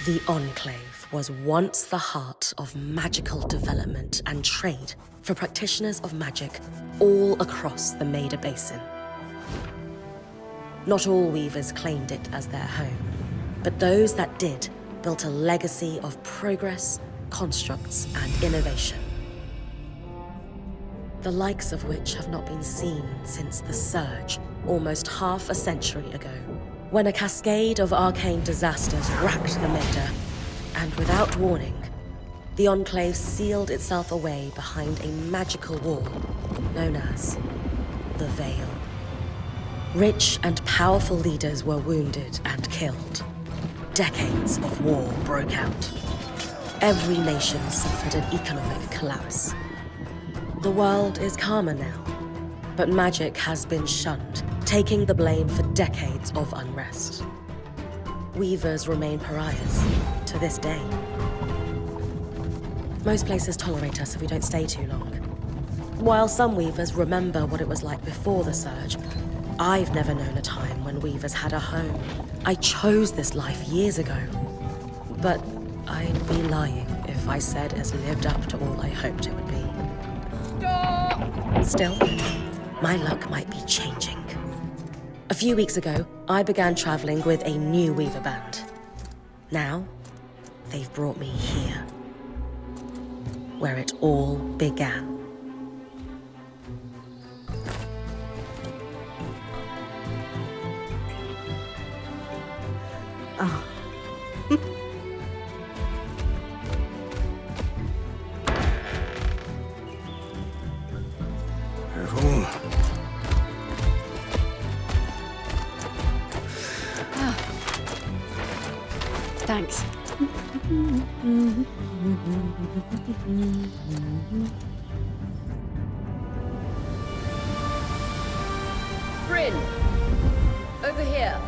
The Enclave was once the heart of magical development and trade for practitioners of magic all across the Maida Basin. Not all weavers claimed it as their home, but those that did built a legacy of progress, constructs, and innovation. The likes of which have not been seen since the Surge, almost half a century ago, when a cascade of arcane disasters racked the Maida, and without warning, the Enclave sealed itself away behind a magical wall known as the Veil. Rich and powerful leaders were wounded and killed. Decades of war broke out. Every nation suffered an economic collapse. The world is calmer now, but magic has been shunned, taking the blame for decades of unrest. Weavers remain pariahs to this day. Most places tolerate us if we don't stay too long. While some weavers remember what it was like before the Surge, I've never known a time when weavers had a home. I chose this life years ago, but I'd be lying if I said it's lived up to all I hoped it would be. Stop! Still, my luck might be changing. A few weeks ago, I began traveling with a new weaver band. Now, they've brought me here, where it all began. Oh. Thanks. Bryn! Over here.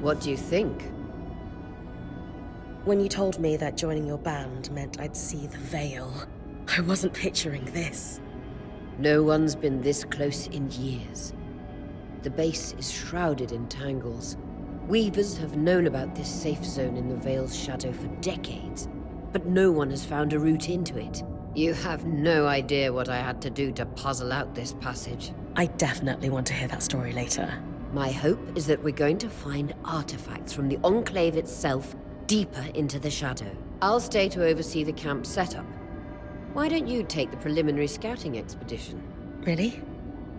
What do you think? When you told me that joining your band meant I'd see the Veil, I wasn't picturing this. No one's been this close in years. The base is shrouded in tangles. Weavers have known about this safe zone in the Veil's shadow for decades, but no one has found a route into it. You have no idea what I had to do to puzzle out this passage. I definitely want to hear that story later. My hope is that we're going to find artifacts from the Enclave itself deeper into the shadow. I'll stay to oversee the camp setup. Why don't you take the preliminary scouting expedition? Really?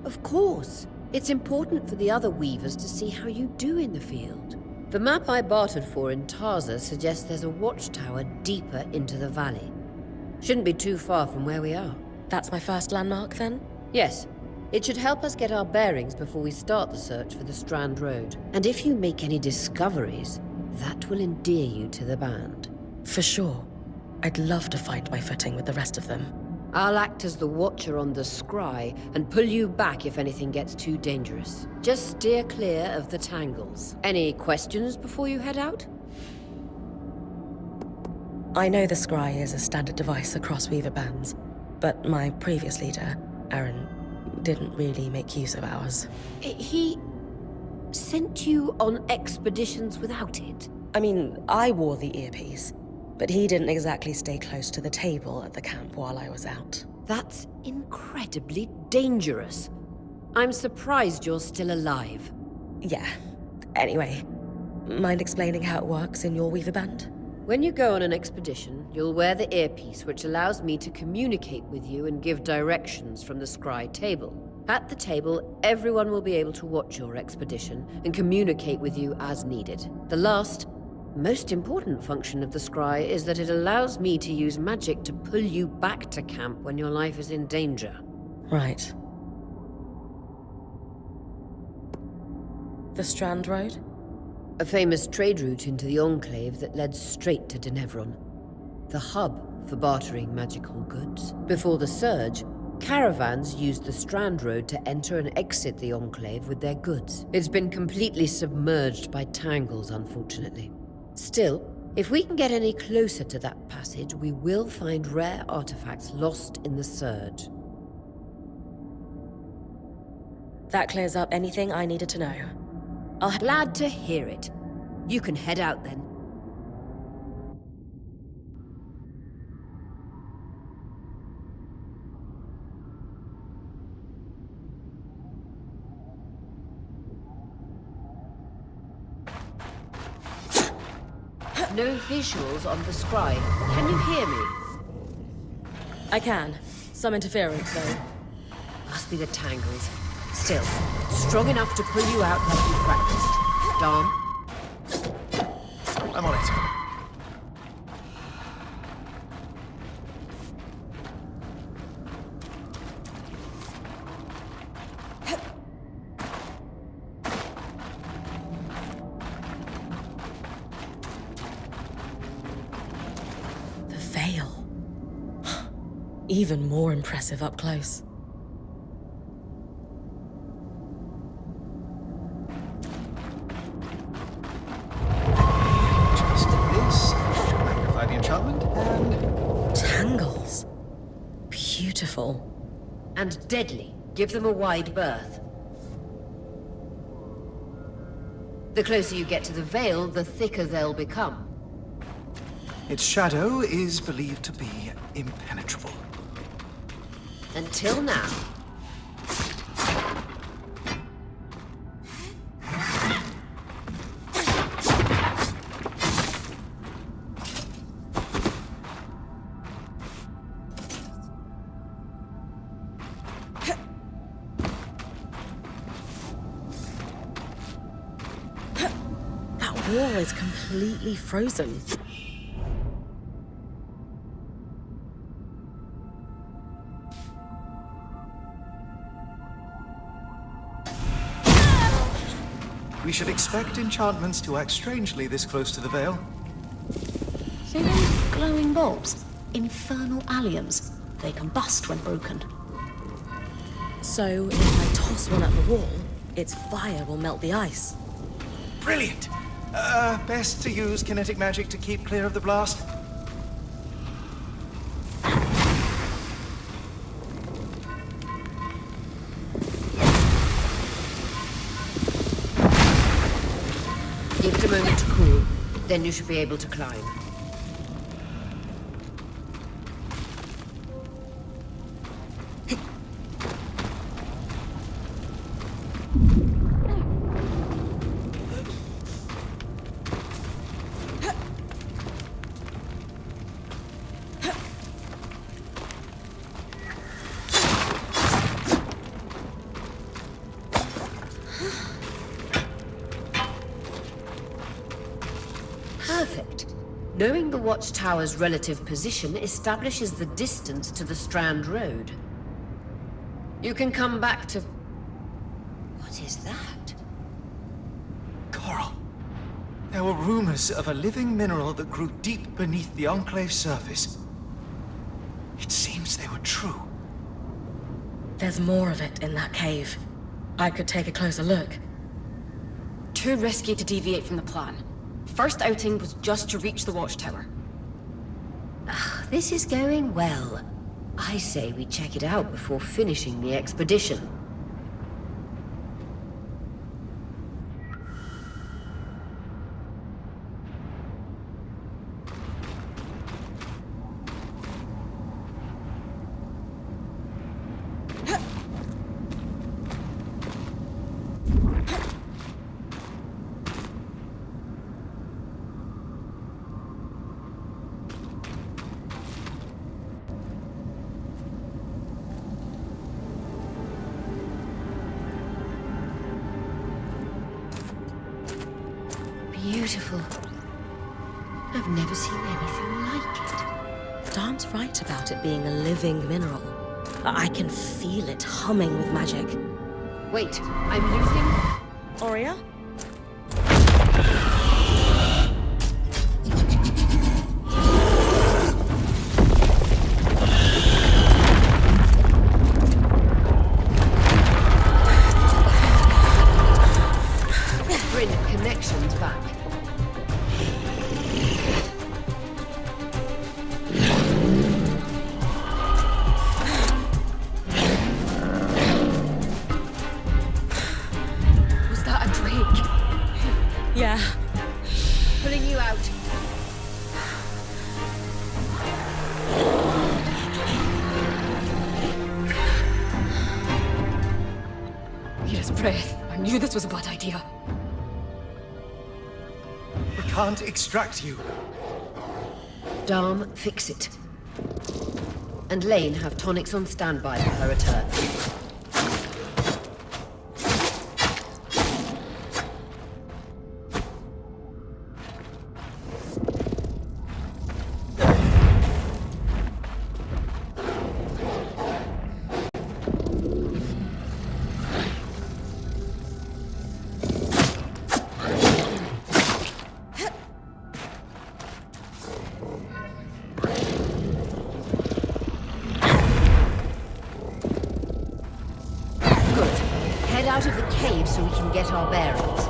Of course. It's important for the other weavers to see how you do in the field. The map I bartered for in Tarza suggests there's a watchtower deeper into the valley. Shouldn't be too far from where we are. That's my first landmark, then? Yes. It should help us get our bearings before we start the search for the Strand Road. And if you make any discoveries, that will endear you to the band. For sure. I'd love to find my footing with the rest of them. I'll act as the watcher on the scry and pull you back if anything gets too dangerous. Just steer clear of the tangles. Any questions before you head out? I know the scry is a standard device across weaver bands, but my previous leader, Aaron, didn't really make use of ours. He sent you on expeditions without it? I mean, I wore the earpiece, but he didn't exactly stay close to the table at the camp while I was out. That's incredibly dangerous. I'm surprised you're still alive. Yeah. Anyway, mind explaining how it works in your weaver band? When you go on an expedition, you'll wear the earpiece, which allows me to communicate with you and give directions from the scry table. At the table, everyone will be able to watch your expedition and communicate with you as needed. The last, most important function of the scry is that it allows me to use magic to pull you back to camp when your life is in danger. Right. The Strand Road? A famous trade route into the Enclave that led straight to Denevron, the hub for bartering magical goods. Before the Surge, caravans used the Strand Road to enter and exit the Enclave with their goods. It's been completely submerged by tangles, unfortunately. Still, if we can get any closer to that passage, we will find rare artifacts lost in the Surge. That clears up anything I needed to know. Glad to hear it. You can head out then. No visuals on the scribe. Can you hear me? I can. Some interference, though. Must be the tangles. Still, strong enough to pull you out like you practiced. Dom? I'm on it. The veil. Even more impressive up close. Tangles. Beautiful. And deadly. Give them a wide berth. The closer you get to the veil, the thicker they'll become. Its shadow is believed to be impenetrable. Until now. That wall is completely frozen. We should expect enchantments to act strangely this close to the veil. See them glowing bulbs? Infernal alliums. They combust when broken. So, if I toss one at the wall, its fire will melt the ice. Brilliant! Best to use kinetic magic to keep clear of the blast. Give it a moment to cool, then you should be able to climb. Perfect. Knowing the watchtower's relative position establishes the distance to the Strand Road. You can come back to... What is that? Coral. There were rumors of a living mineral that grew deep beneath the Enclave surface. It seems they were true. There's more of it in that cave. I could take a closer look. Too risky to deviate from the plan. First outing was just to reach the watchtower. This is going well. I say we check it out before finishing the expedition. Beautiful. I've never seen anything like it. Dom's right about it being a living mineral. I can feel it humming with magic. Wait, I'm losing... Aurea? out. Yes, breath. I knew this was a bad idea. We can't extract you. Dharm, fix it. And Lane, have tonics on standby for her return. Out of the cave so we can get our bearings.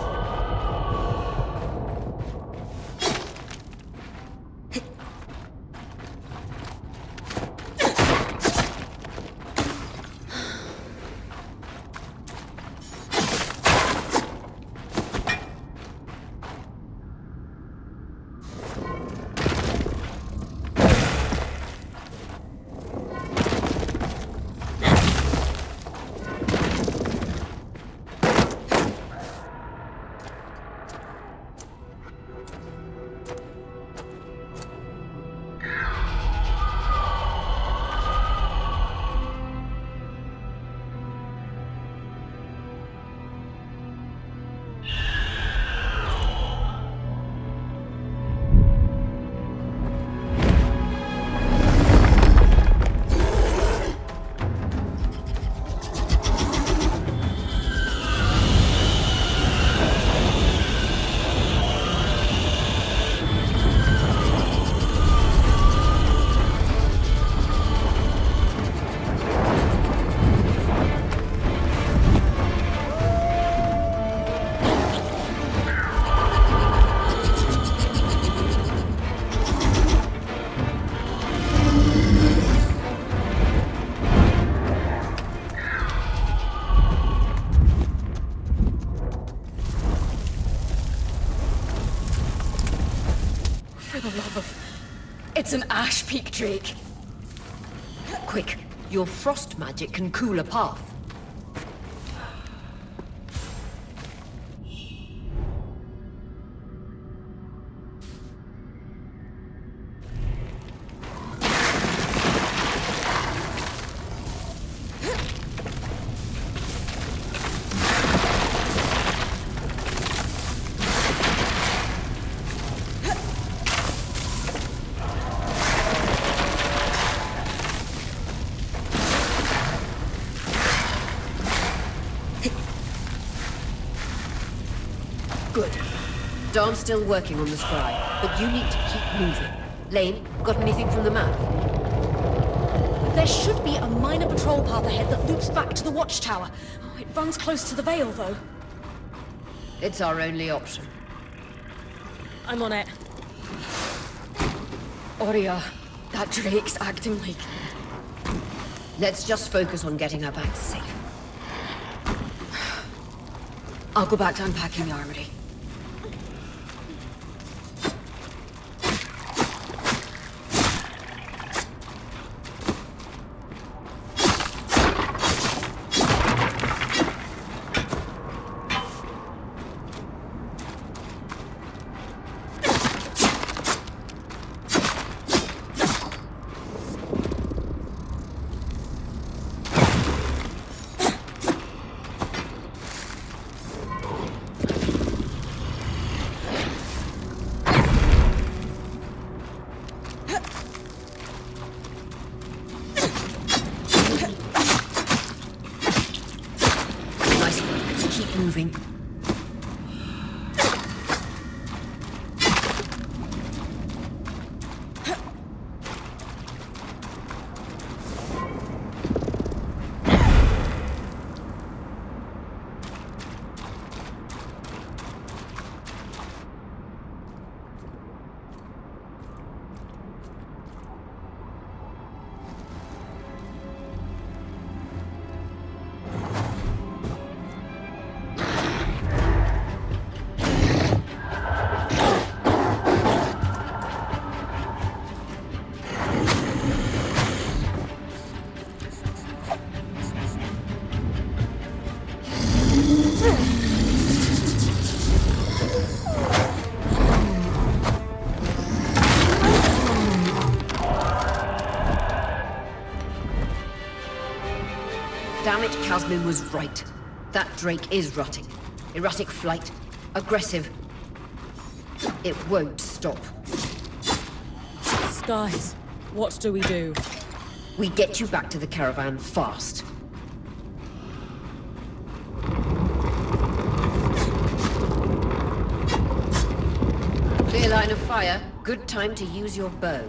It's an ash peak drake. Quick, your frost magic can cool a path. Good. Darm's still working on the scry, but you need to keep moving. Lane, got anything from the map? There should be a minor patrol path ahead that loops back to the watchtower. Oh, it runs close to the Vale, though. It's our only option. I'm on it. Aurea, that drake's acting like... Let's just focus on getting her back safe. I'll go back to unpacking the armory. Damn it, Casmin was right. That drake is rotting. Erratic flight. Aggressive. It won't stop. Skies, what do we do? We get you back to the caravan fast. Clear line of fire. Good time to use your bow.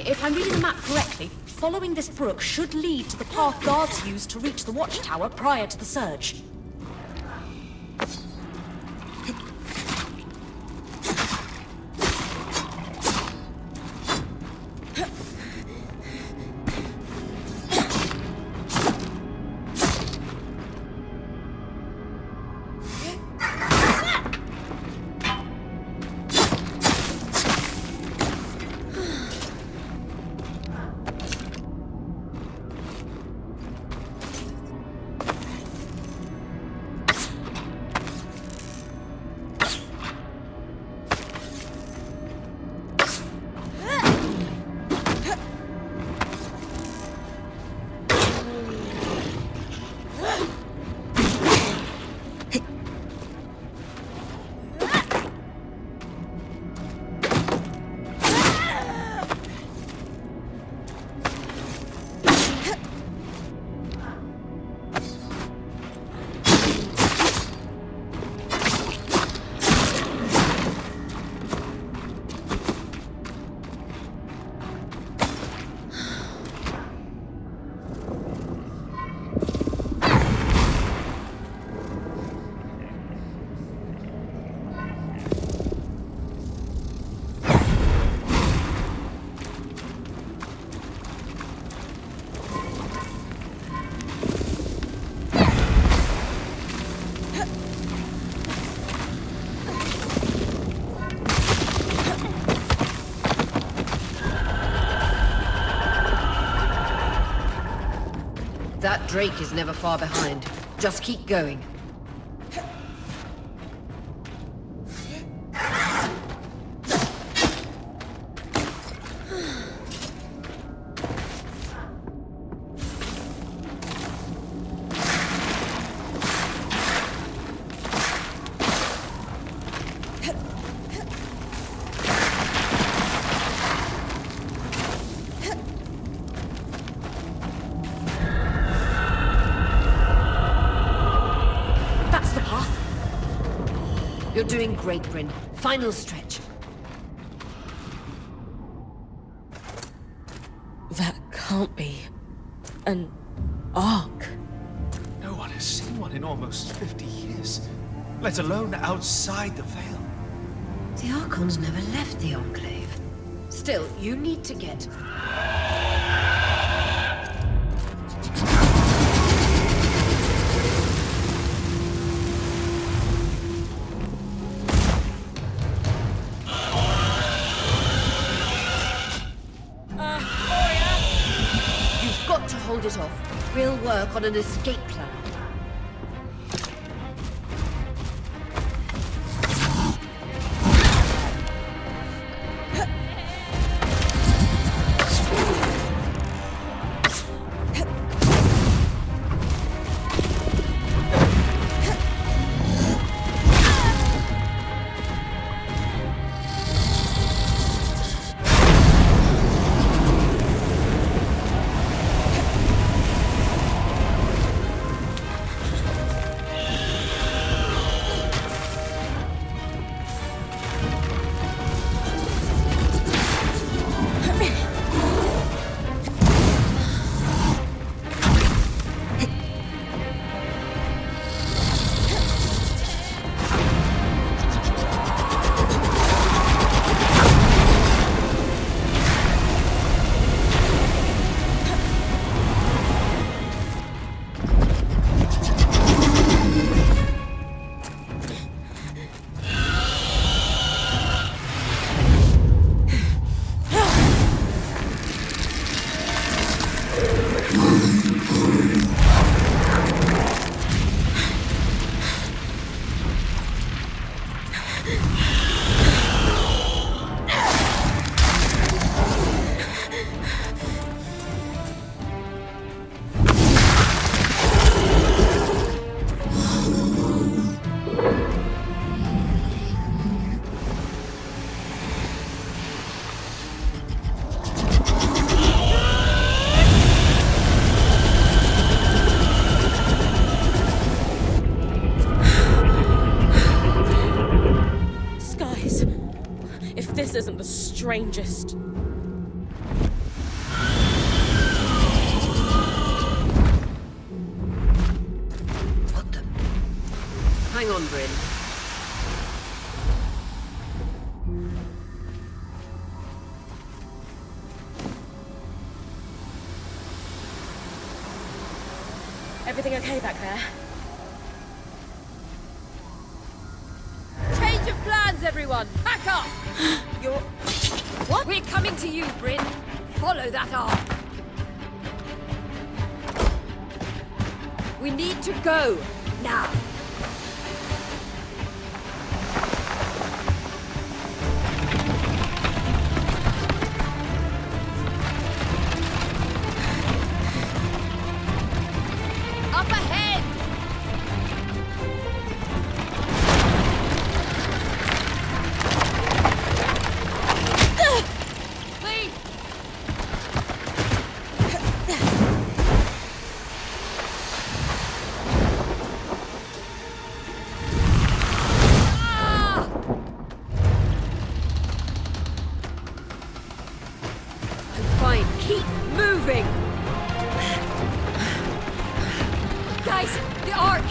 If I'm reading the map correctly, following this brook should lead to the path guards used to reach the watchtower prior to the surge. That drake is never far behind. Just keep going. You're doing great, Bryn. Final stretch. That can't be an arc. No one has seen one in almost 50 years, let alone outside the Veil. The Archons never left the Enclave. Still, you need to get... hold it off. We'll work on an escape plan. This isn't the strangest. What the? Hang on, Bryn. Everything okay back there? Change of plans, everyone! Back up! You're... What? We're coming to you, Bryn. Follow that arm. We need to go, now! Up ahead! Lead! Ah! I'm fine. Keep moving! Guys, the ark!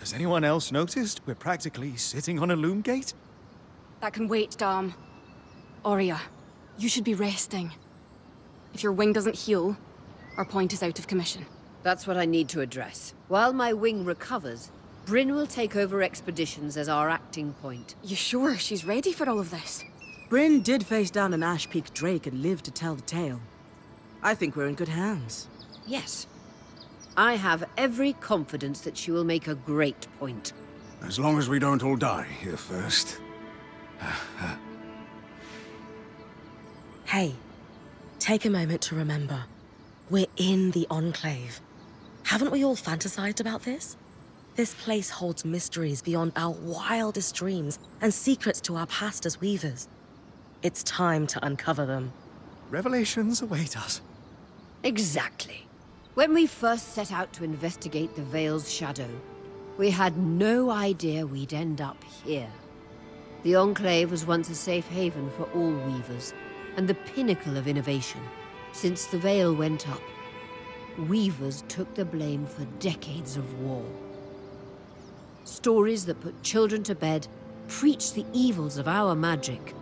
Has anyone else noticed we're practically sitting on a loom gate? That can wait, Dom. Aurea, you should be resting. If your wing doesn't heal, our point is out of commission. That's what I need to address. While my wing recovers, Bryn will take over expeditions as our acting point. You sure she's ready for all of this? Bryn did face down an Ash Peak Drake and lived to tell the tale. I think we're in good hands. Yes. I have every confidence that she will make a great point. As long as we don't all die here first. Hey, take a moment to remember. We're in the Enclave. Haven't we all fantasized about this? This place holds mysteries beyond our wildest dreams and secrets to our past as weavers. It's time to uncover them. Revelations await us. Exactly. When we first set out to investigate the Veil's shadow, we had no idea we'd end up here. The Enclave was once a safe haven for all weavers, and the pinnacle of innovation. Since the Veil went up, weavers took the blame for decades of war. Stories that put children to bed, preached the evils of our magic,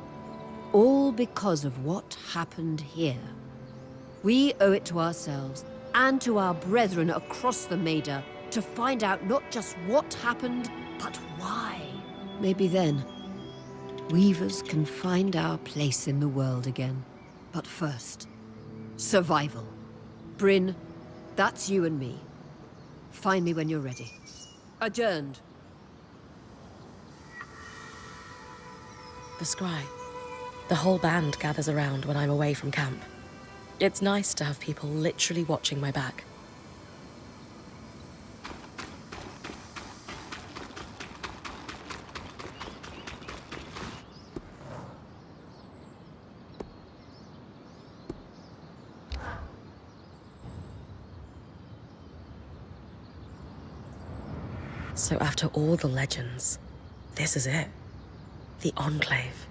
all because of what happened here. We owe it to ourselves and to our brethren across the Maida to find out not just what happened, but why. Maybe then, weavers can find our place in the world again. But first, survival. Bryn, that's you and me. Find me when you're ready. Adjourned. The scry. The whole band gathers around when I'm away from camp. It's nice to have people literally watching my back. So after all the legends, this is it. The Enclave.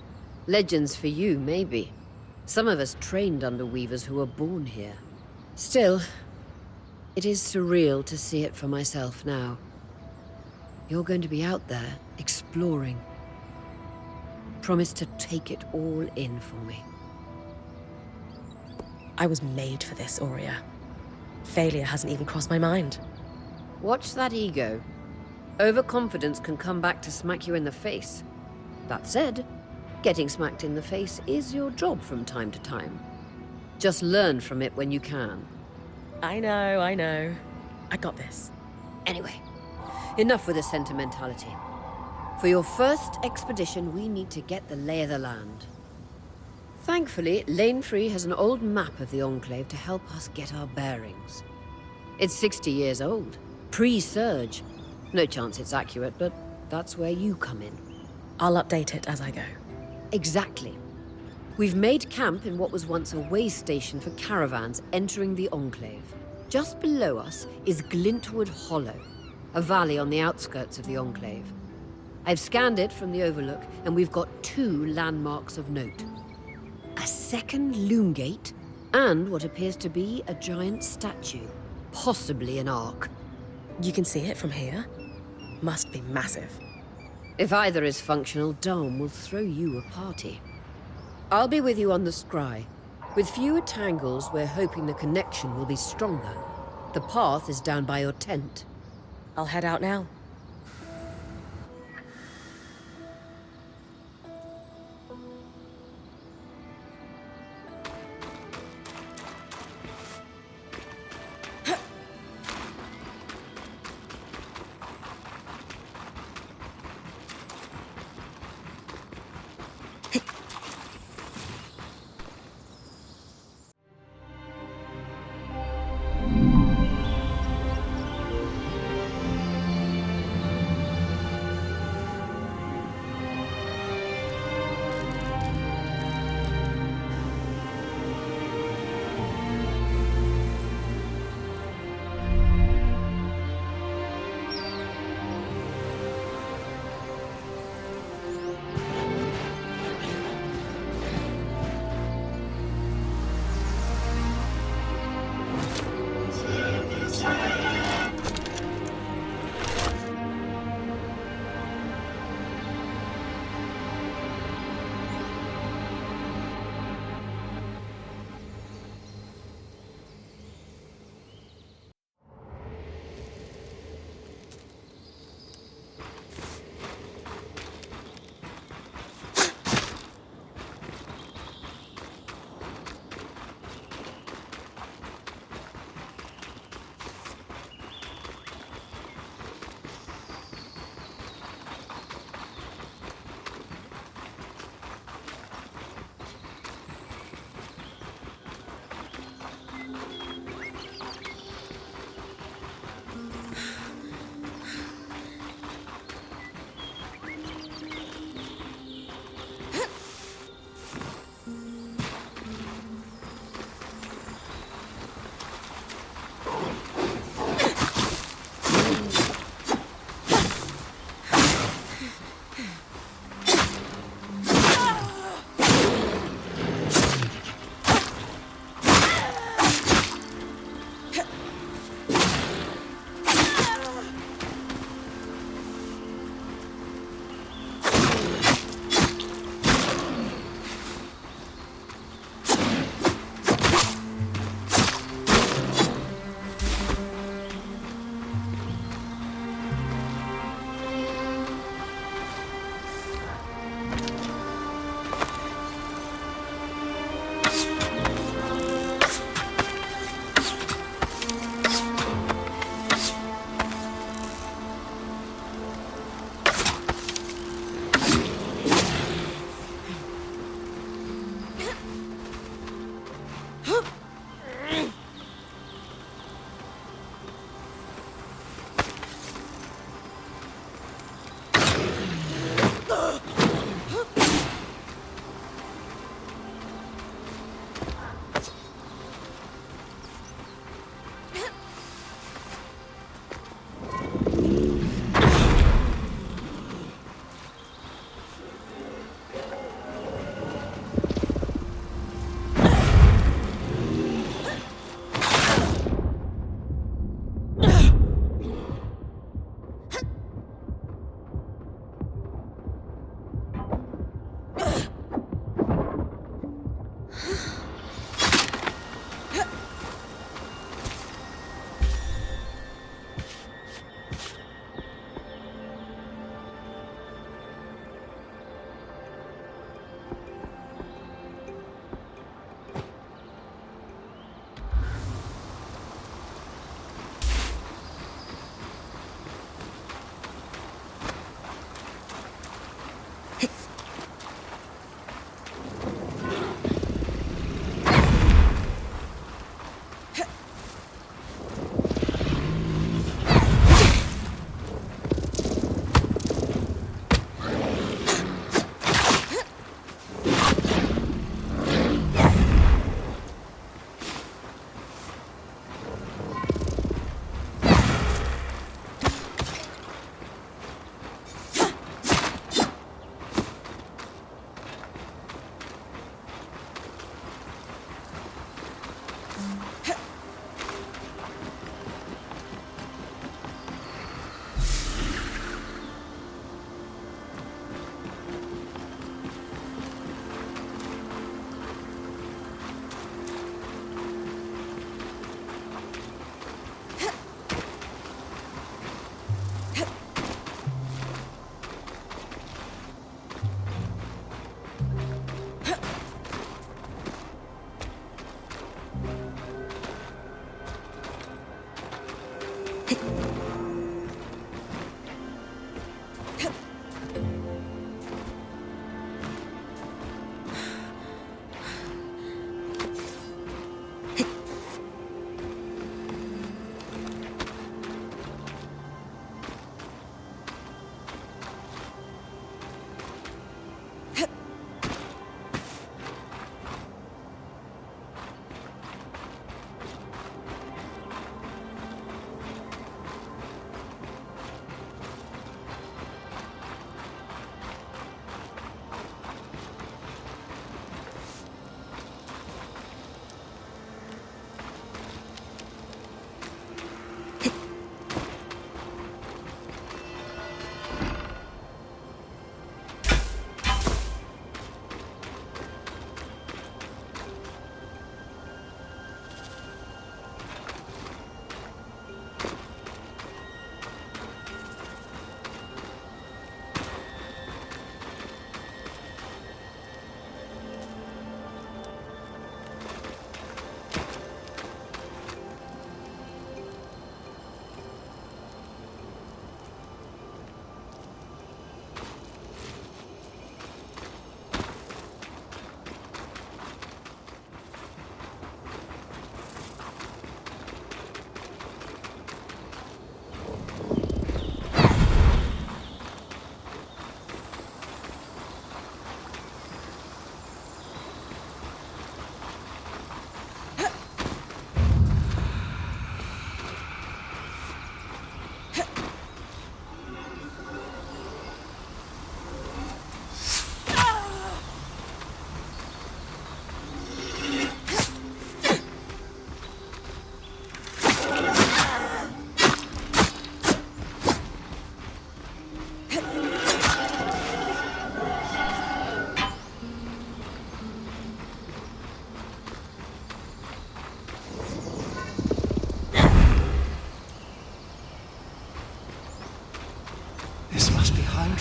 Legends for you, maybe. Some of us trained under weavers who were born here. Still, it is surreal to see it for myself now. You're going to be out there, exploring. Promise to take it all in for me. I was made for this, Aurea. Failure hasn't even crossed my mind. Watch that ego. Overconfidence can come back to smack you in the face. That said, getting smacked in the face is your job from time to time. Just learn from it when you can. I know. I got this. Anyway, enough with the sentimentality. For your first expedition, we need to get the lay of the land. Thankfully, Lane Free has an old map of the Enclave to help us get our bearings. It's 60 years old, pre-Surge. No chance it's accurate, but that's where you come in. I'll update it as I go. Exactly. We've made camp in what was once a way station for caravans entering the Enclave. Just below us is Glintwood Hollow, a valley on the outskirts of the Enclave. I've scanned it from the overlook, and we've got 2 landmarks of note. A second loom gate, and what appears to be a giant statue, possibly an ark. You can see it from here? Must be massive. If either is functional, Dom will throw you a party. I'll be with you on the scry. With fewer tangles, we're hoping the connection will be stronger. The path is down by your tent. I'll head out now.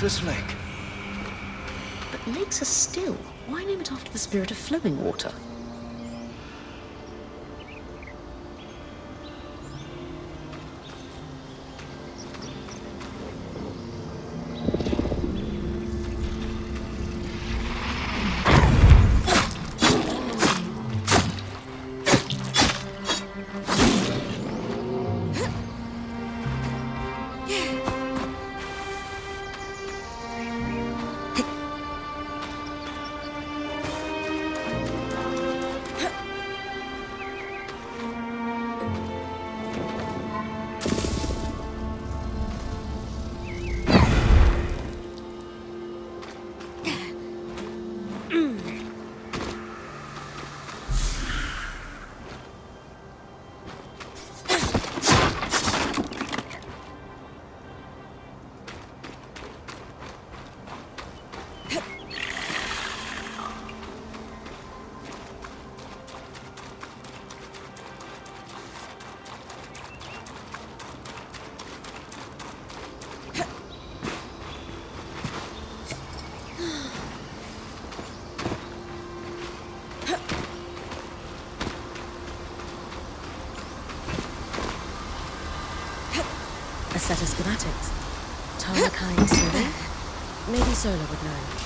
Huntress Lake. But lakes are still. Why name it after the spirit of flowing water? A set of schematics. Tara kind swimming? Maybe Sola would know.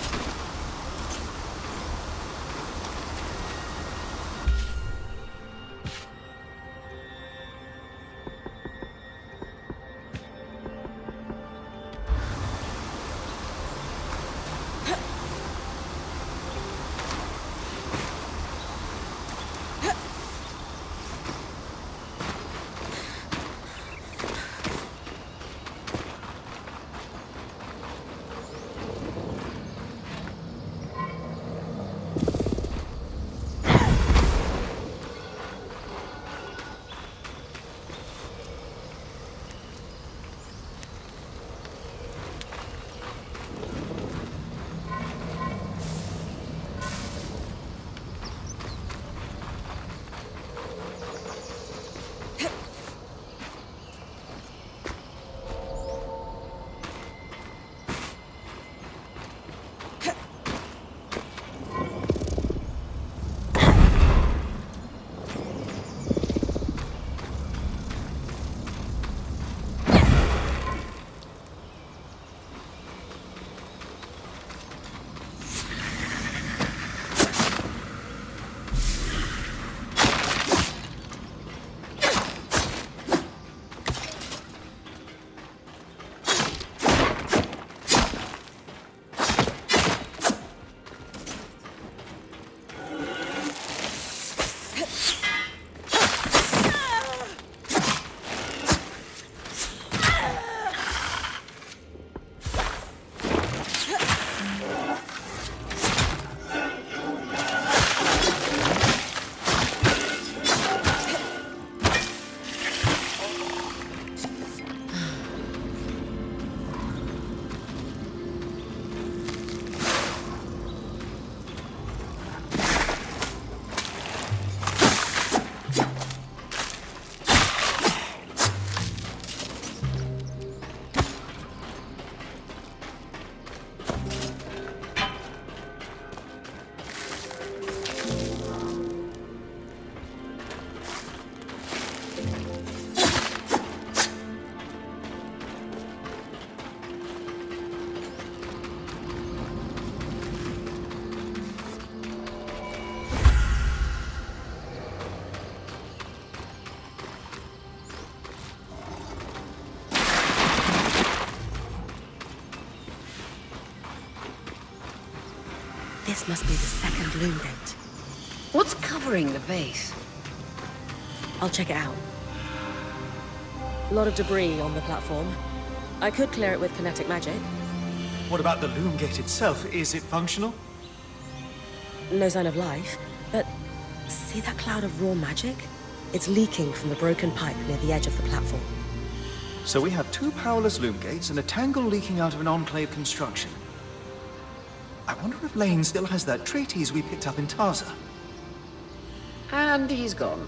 This must be the second loom gate. What's covering the base? I'll check it out. A lot of debris on the platform. I could clear it with kinetic magic. What about the loom gate itself? Is it functional? No sign of life, but see that cloud of raw magic? It's leaking from the broken pipe near the edge of the platform. So we have two powerless loom gates and a tangle leaking out of an Enclave construction. I wonder if Lane still has that treatise we picked up in Taza. And he's gone.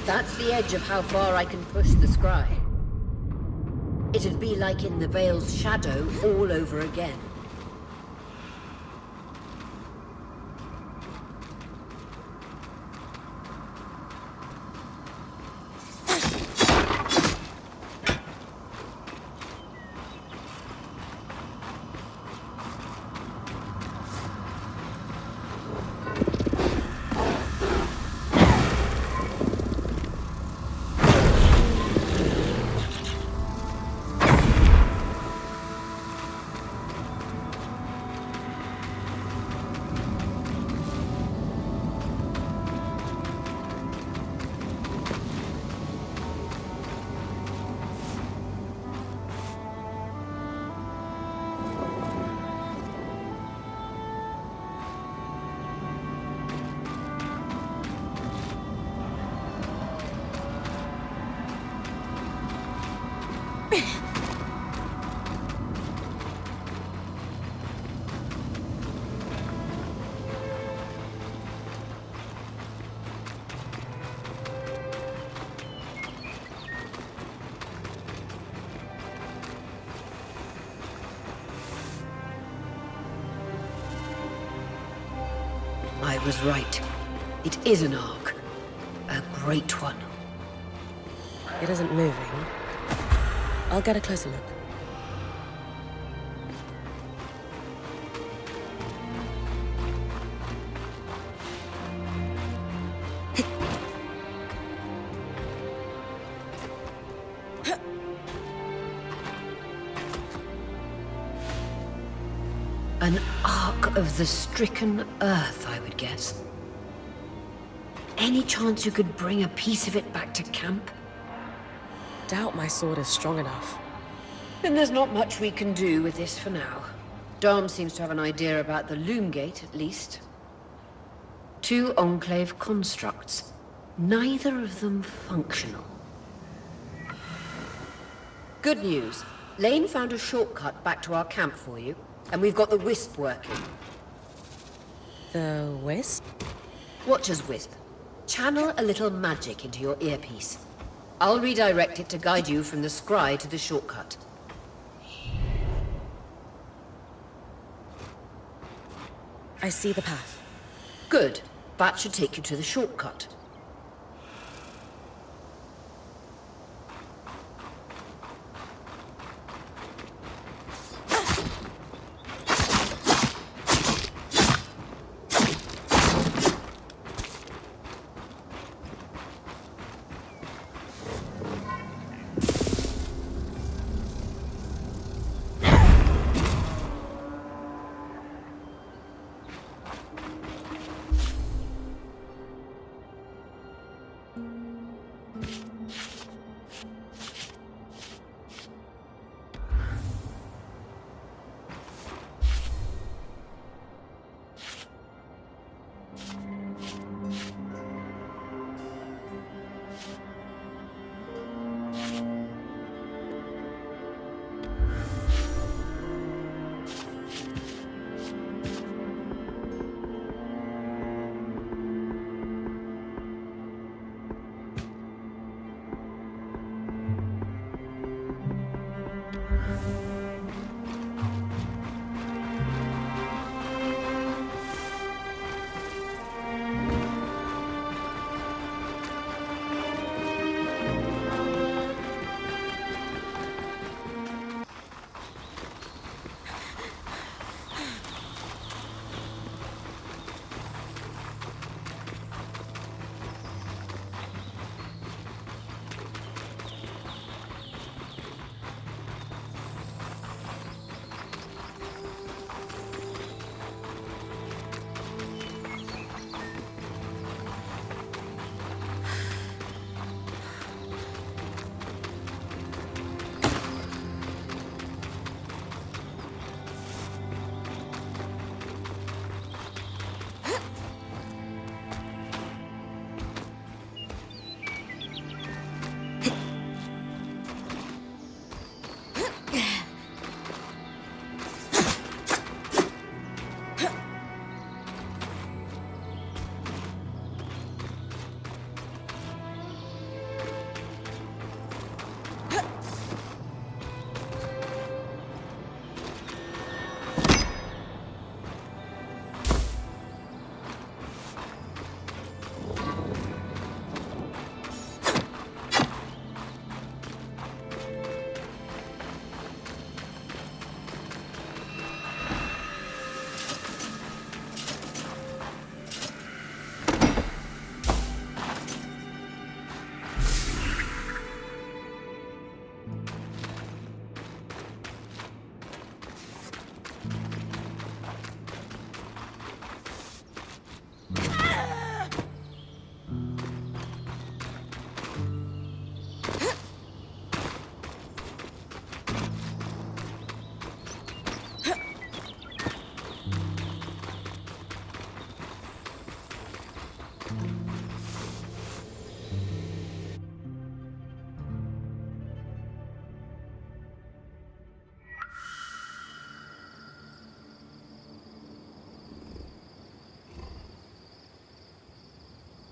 That's the edge of how far I can push the scry. It'd be like in the Veil's shadow all over again. I was right. It is an arc. A great one. It isn't moving. I'll get a closer look. An ark of the stricken earth, I would guess. Any chance you could bring a piece of it back to camp? Doubt my sword is strong enough. Then there's not much we can do with this for now. Dom seems to have an idea about the loom gate, at least. 2 Enclave constructs. Neither of them functional. Good news. Lane found a shortcut back to our camp for you, and we've got the wisp working. The wisp? Watcher's wisp. Channel a little magic into your earpiece. I'll redirect it to guide you from the scry to the shortcut. I see the path. Good. That should take you to the shortcut.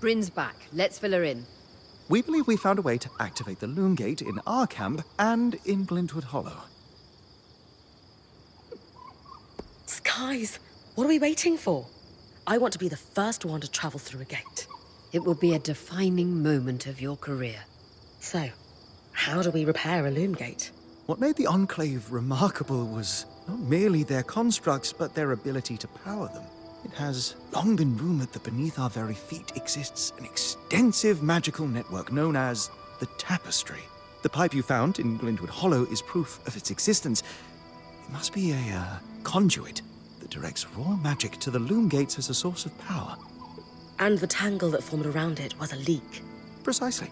Bryn's back. Let's fill her in. We believe we found a way to activate the loom gate in our camp and in Glintwood Hollow. Skies! What are we waiting for? I want to be the first one to travel through a gate. It will be a defining moment of your career. So, how do we repair a loom gate? What made the Enclave remarkable was not merely their constructs, but their ability to power them. It has long been rumored that beneath our very feet exists an extensive magical network known as the Tapestry. The pipe you found in Glintwood Hollow is proof of its existence. It must be a conduit. that directs raw magic to the loom gates as a source of power. And the tangle that formed around it was a leak. Precisely.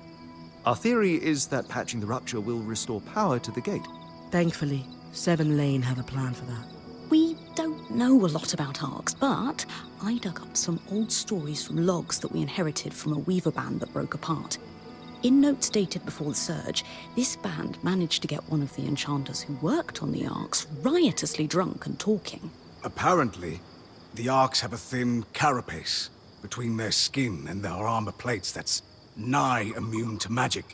Our theory is that patching the rupture will restore power to the gate. Thankfully, Seven Lane have a plan for that. We don't know a lot about arcs, but I dug up some old stories from logs that we inherited from a weaver band that broke apart. In notes dated before the Surge, this band managed to get one of the enchanters who worked on the arcs riotously drunk and talking. Apparently, the arcs have a thin carapace between their skin and their armor plates that's nigh immune to magic,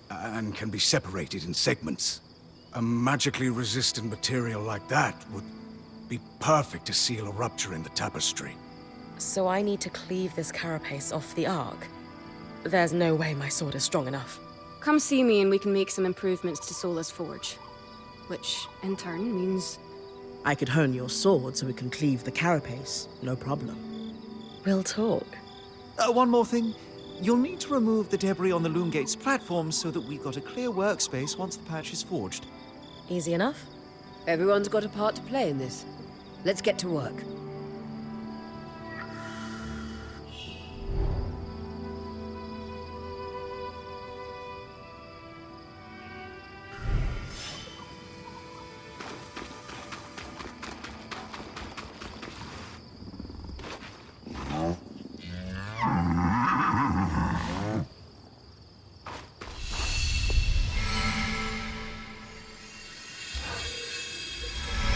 and can be separated in segments. A magically resistant material like that would be perfect to seal a rupture in the tapestry. So I need to cleave this carapace off the arc. There's no way my sword is strong enough. Come see me and we can make some improvements to Sola's forge. Which, in turn, means... I could hone your sword so we can cleave the carapace, no problem. We'll talk. One more thing. You'll need to remove the debris on the loom gate's platform so that we've got a clear workspace once the patch is forged. Easy enough? Everyone's got a part to play in this. Let's get to work.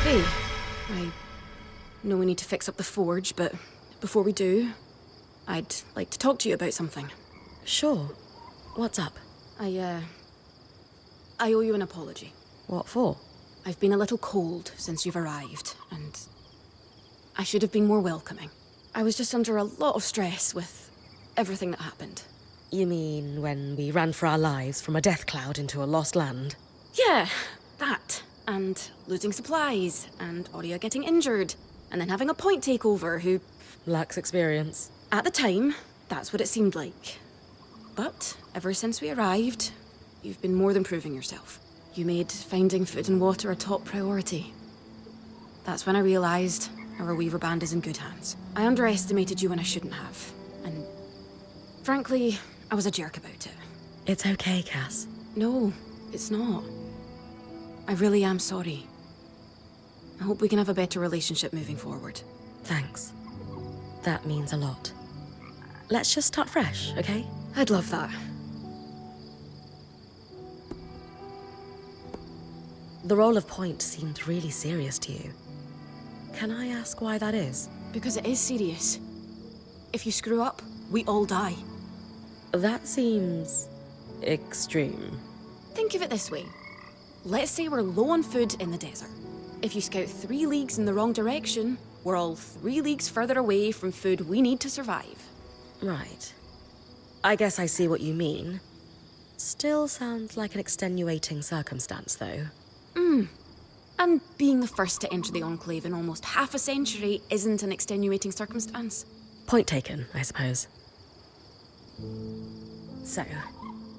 Hey, I know we need to fix up the forge, but before we do, I'd like to talk to you about something. Sure. What's up? I owe you an apology. What for? I've been a little cold since you've arrived, and I should have been more welcoming. I was just under a lot of stress with everything that happened. You mean when we ran for our lives from a death cloud into a lost land? Yeah, that. And losing supplies, and Aurea getting injured, and then having a point takeover who... Lacks experience. At the time, that's what it seemed like. But ever since we arrived, you've been more than proving yourself. You made finding food and water a top priority. That's when I realized our Weaver Band is in good hands. I underestimated you when I shouldn't have. And frankly, I was a jerk about it. It's okay, Cass. No, it's not. I really am sorry. I hope we can have a better relationship moving forward. Thanks. That means a lot. Let's just start fresh, okay? I'd love that. The role of point seemed really serious to you. Can I ask why that is? Because it is serious. If you screw up, we all die. That seems... extreme. Think of it this way. Let's say we're low on food in the desert. If you scout 3 leagues in the wrong direction, we're all 3 leagues further away from food we need to survive. Right. I guess I see what you mean. Still sounds like an extenuating circumstance, though. And being the first to enter the Enclave in almost half a century isn't an extenuating circumstance. Point taken, I suppose. So,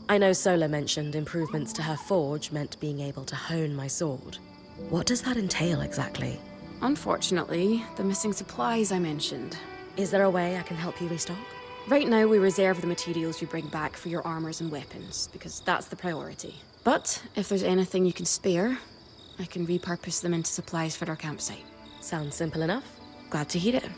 I know Sola mentioned improvements to her forge meant being able to hone my sword. What does that entail exactly? Unfortunately, the missing supplies I mentioned. Is there a way I can help you restock? Right now, we reserve the materials you bring back for your armors and weapons, because that's the priority. But if there's anything you can spare, I can repurpose them into supplies for our campsite. Sounds simple enough. Glad to hear it.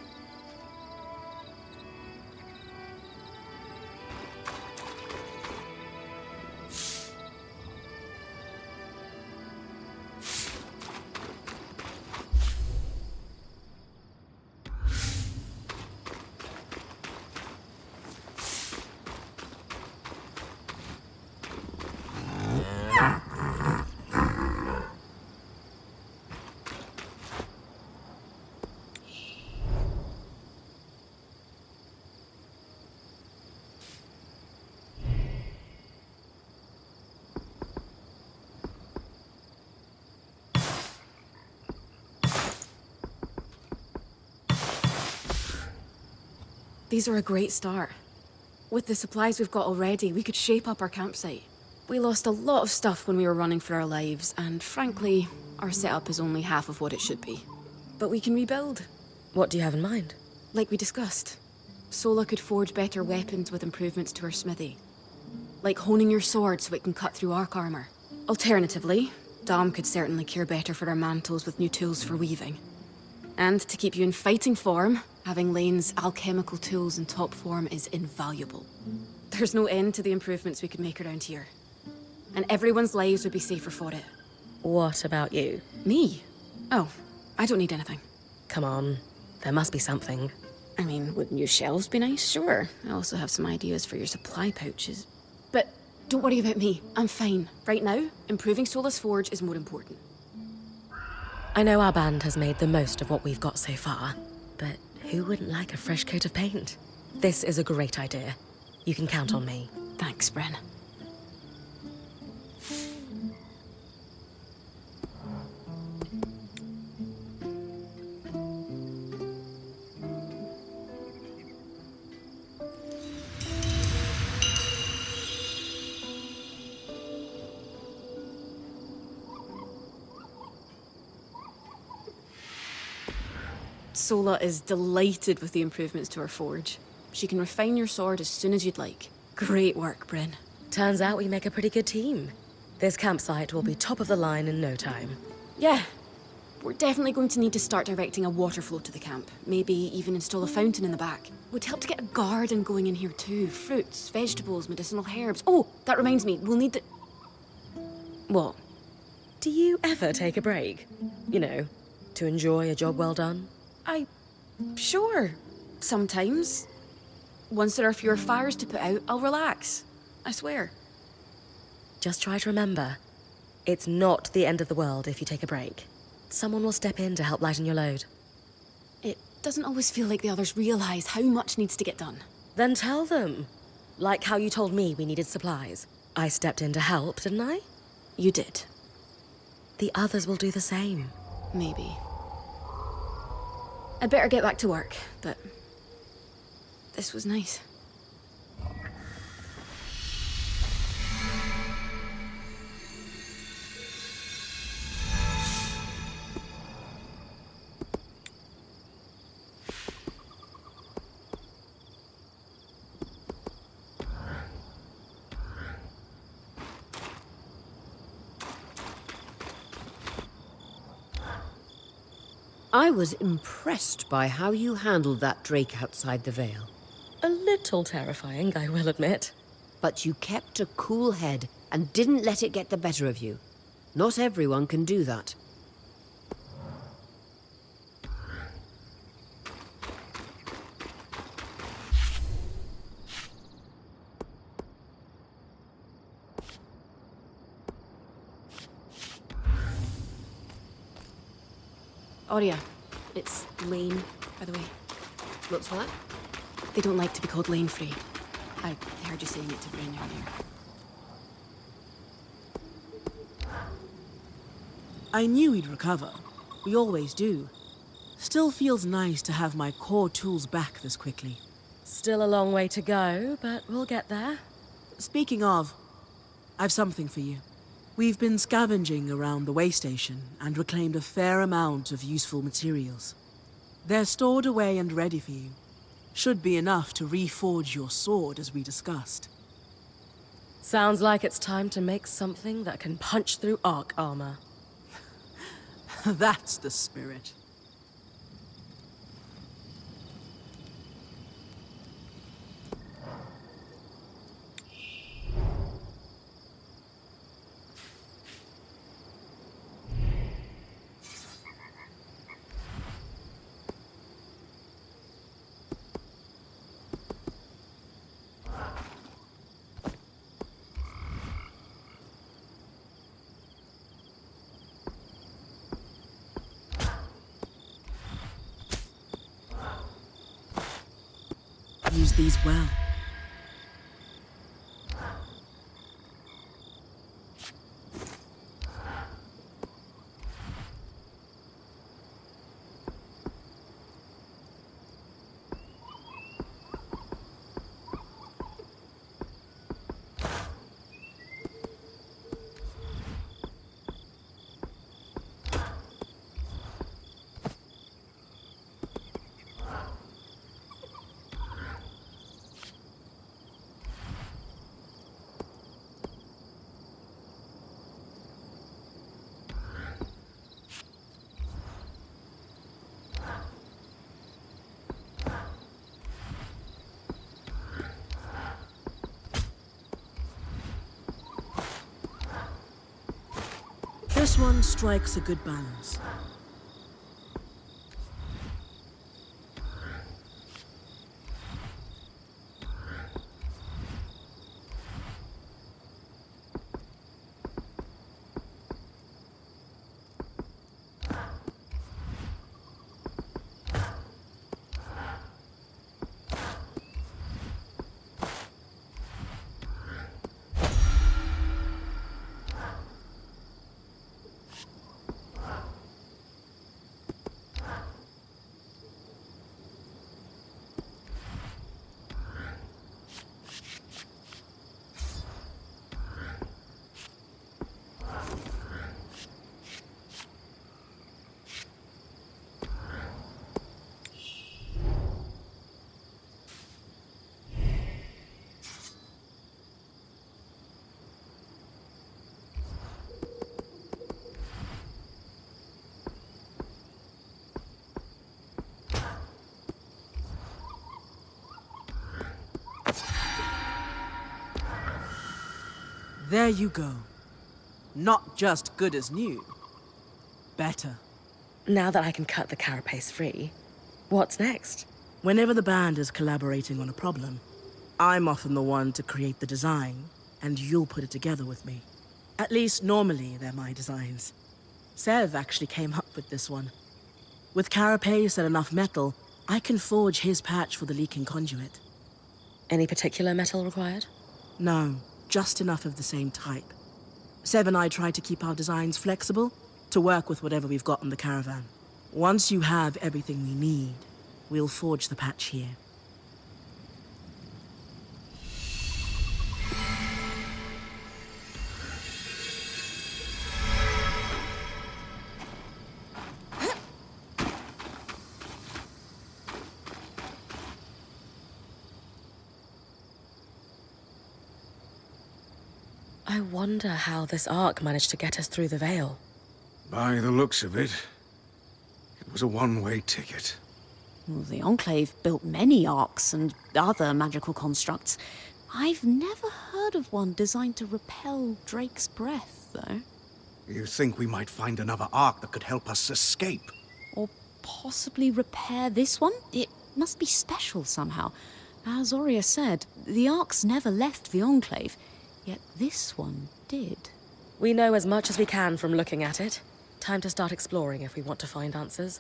These are a great start. With the supplies we've got already, we could shape up our campsite. We lost a lot of stuff when we were running for our lives, and frankly, our setup is only half of what it should be. But we can rebuild. What do you have in mind? Like we discussed, Sola could forge better weapons with improvements to her smithy. Like honing your sword so it can cut through arc armor. Alternatively, Dam could certainly care better for her mantles with new tools for weaving. And to keep you in fighting form, having Lane's alchemical tools in top form is invaluable. There's no end to the improvements we could make around here. And everyone's lives would be safer for it. What about you? Me? Oh, I don't need anything. Come on, there must be something. I mean, would new shelves be nice? Sure. I also have some ideas for your supply pouches. But don't worry about me. I'm fine. Right now, improving Sola's forge is more important. I know our band has made the most of what we've got so far, but who wouldn't like a fresh coat of paint? This is a great idea. You can count on me. Thanks, Bren. Sola is delighted with the improvements to her forge. She can refine your sword as soon as you'd like. Great work, Bryn. Turns out we make a pretty good team. This campsite will be top of the line in no time. Yeah. We're definitely going to need to start directing a water flow to the camp. Maybe even install a fountain in the back. Would help to get a garden going in here too. Fruits, vegetables, medicinal herbs. Oh, that reminds me, we'll need the... What? Do you ever take a break? You know, to enjoy a job well done? Sure. Sometimes. Once there are fewer fires to put out, I'll relax. I swear. Just try to remember, it's not the end of the world if you take a break. Someone will step in to help lighten your load. It doesn't always feel like the others realize how much needs to get done. Then tell them. Like how you told me we needed supplies. I stepped in to help, didn't I? You did. The others will do the same. Maybe. I'd better get back to work, but this was nice. I was impressed by how you handled that drake outside the Vale. A little terrifying, I will admit. But you kept a cool head and didn't let it get the better of you. Not everyone can do that. Aurea, it's Lane, by the way. What's that? They don't like to be called Lane Free. I heard you saying it to Bryn earlier. I knew we'd recover. We always do. Still feels nice to have my core tools back this quickly. Still a long way to go, but we'll get there. Speaking of, I've something for you. We've been scavenging around the way station and reclaimed a fair amount of useful materials. They're stored away and ready for you. Should be enough to reforge your sword as we discussed. Sounds like it's time to make something that can punch through arc armor. That's the spirit. Use these well. one strikes a good balance. There you go. Not just good as new, better. Now that I can cut the carapace free, what's next? Whenever the band is collaborating on a problem, I'm often the one to create the design, and you'll put it together with me. At least normally they're my designs. Sev actually came up with this one. With carapace and enough metal, I can forge his patch for the leaking conduit. Any particular metal required? No, just enough of the same type. Sev and I try to keep our designs flexible to work with whatever we've got in the caravan. Once you have everything we need, we'll forge the patch here. I wonder how this arc managed to get us through the Veil. By the looks of it, it was a one-way ticket. Well, the Enclave built many arcs and other magical constructs. I've never heard of one designed to repel Drake's breath, though. You think we might find another arc that could help us escape? Or possibly repair this one? It must be special somehow. As Aurea said, the arcs never left the Enclave, yet this one did. We know as much as we can from looking at it. Time to start exploring if we want to find answers.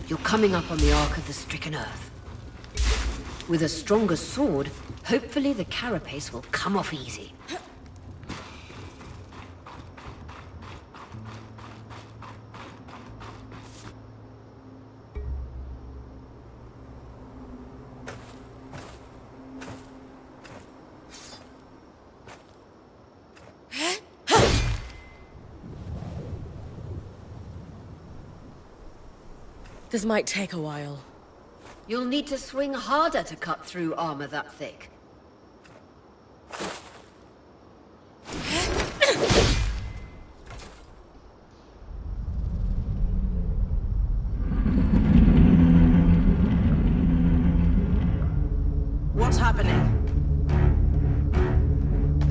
You're coming up on the Ark of the Stricken Earth. With a stronger sword, hopefully the carapace will come off easy. This might take a while. You'll need to swing harder to cut through armor that thick. What's happening?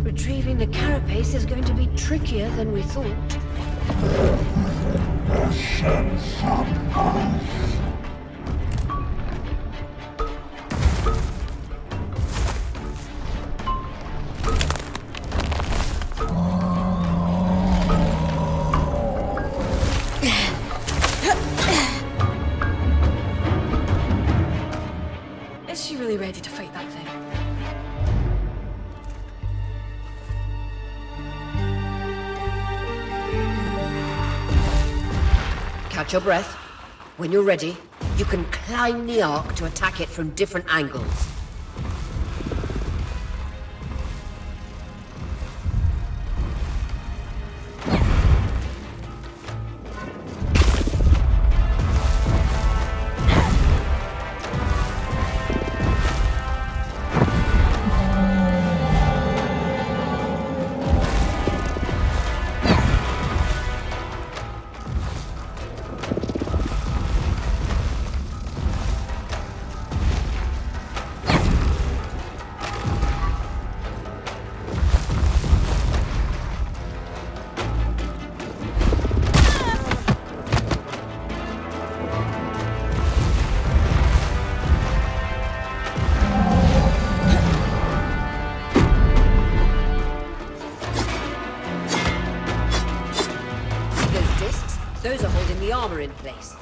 Retrieving the carapace is going to be trickier than we thought. Is she really ready to fight that thing? Catch your breath. When you're ready, you can climb the arc to attack it from different angles. Those are holding the armor in place.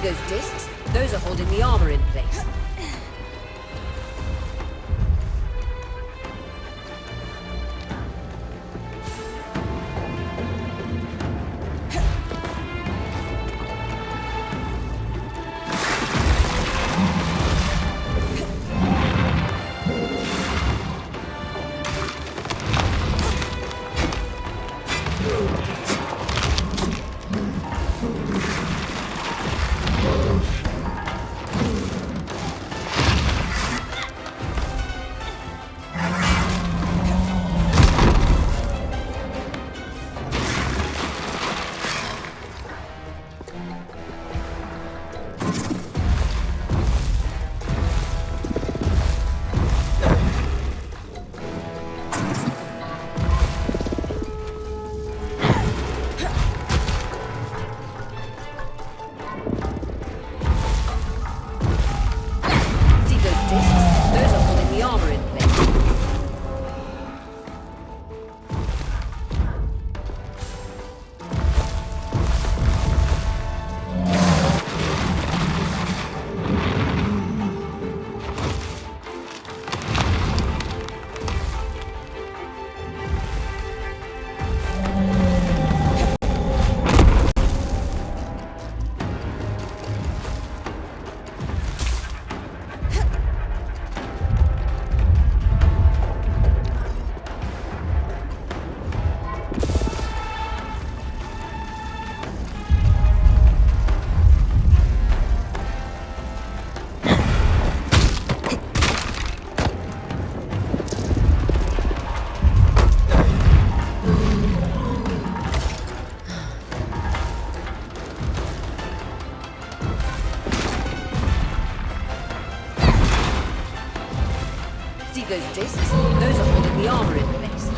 Those discs, those are holding the armor in place. those discs? Those are holding the armor in place.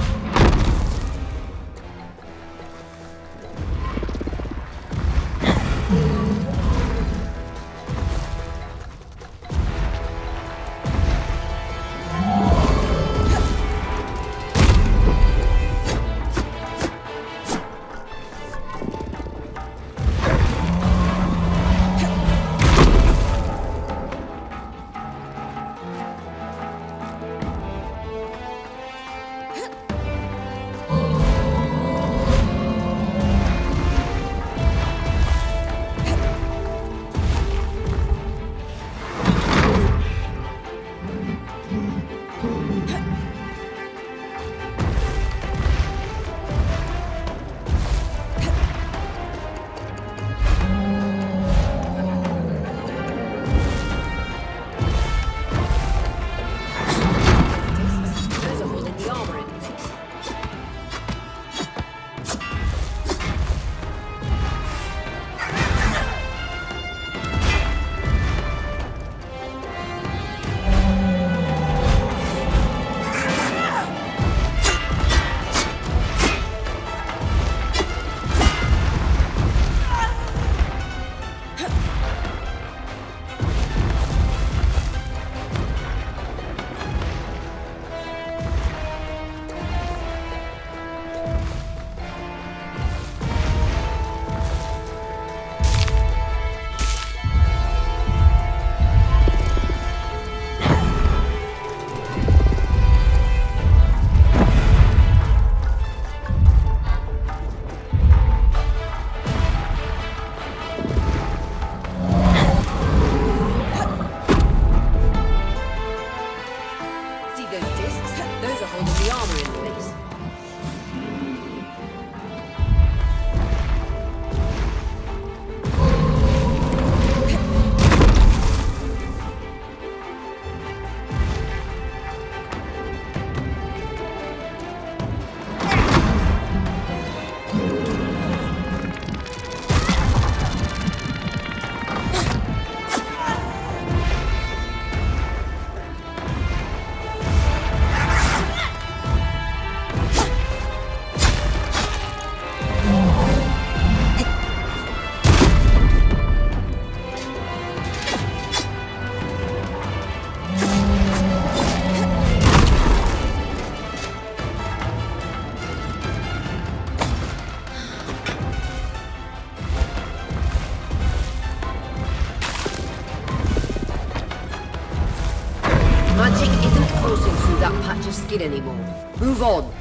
Skin anymore. Move on.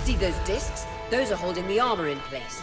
See those discs? Those are holding the armor in place.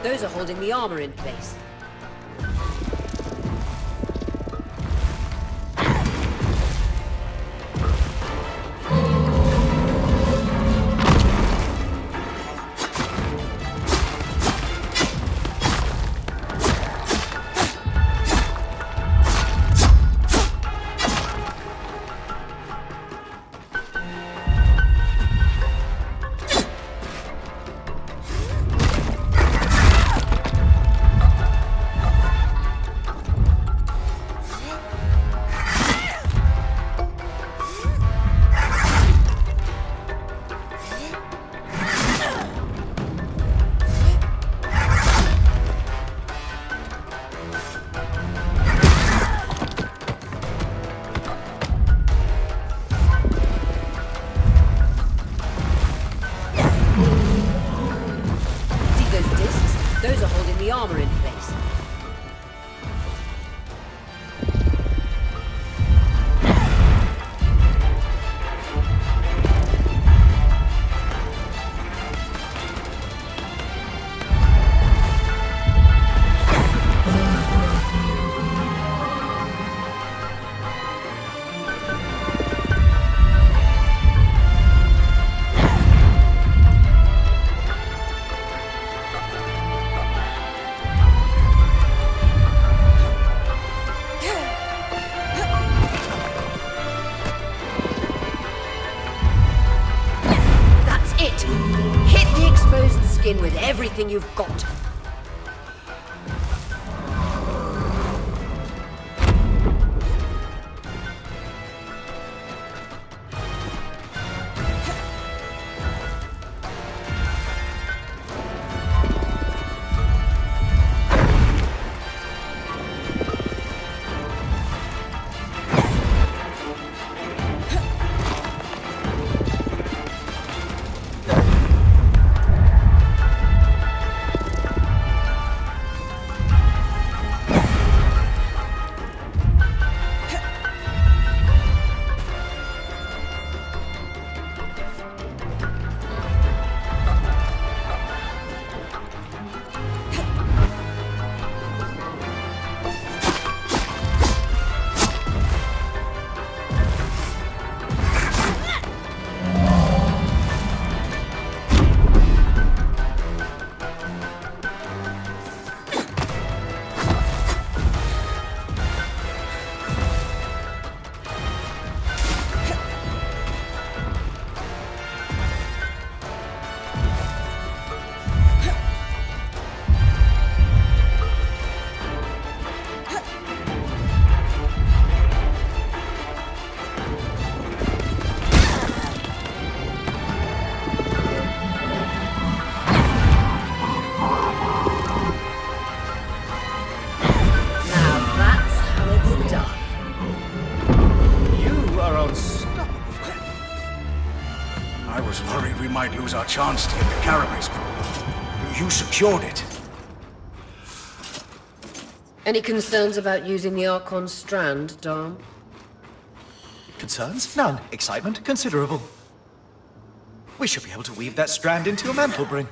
Those are holding the armor in place. walk in with everything you've got. Lose our chance to get the carapace, but you secured it. Any concerns about using the Archon's strand, Dom? Concerns? None. Excitement? Considerable. We should be able to weave that strand into your mantle bring.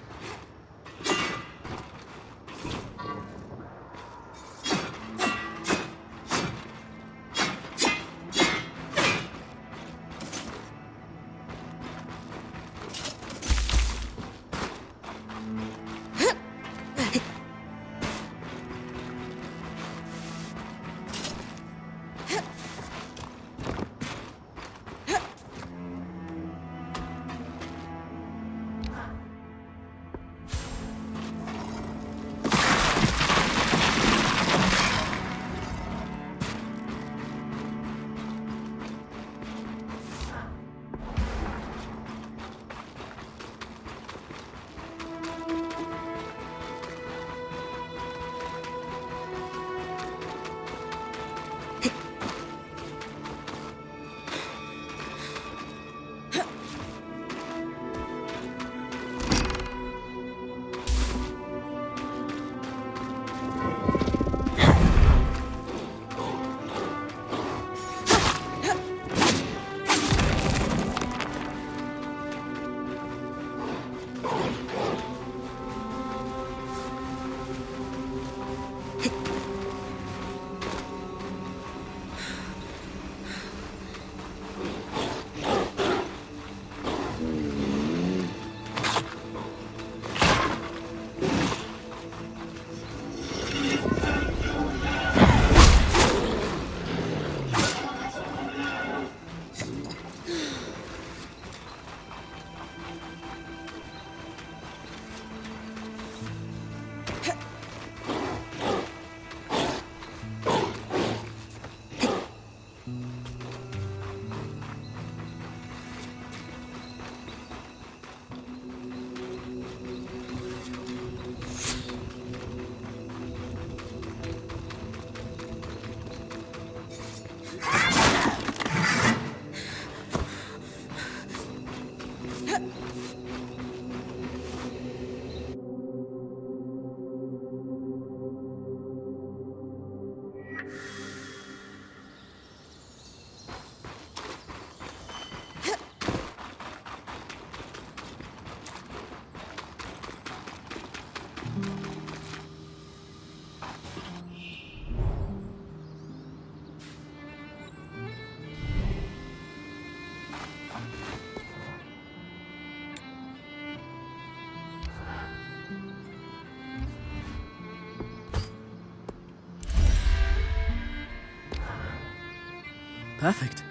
Perfect.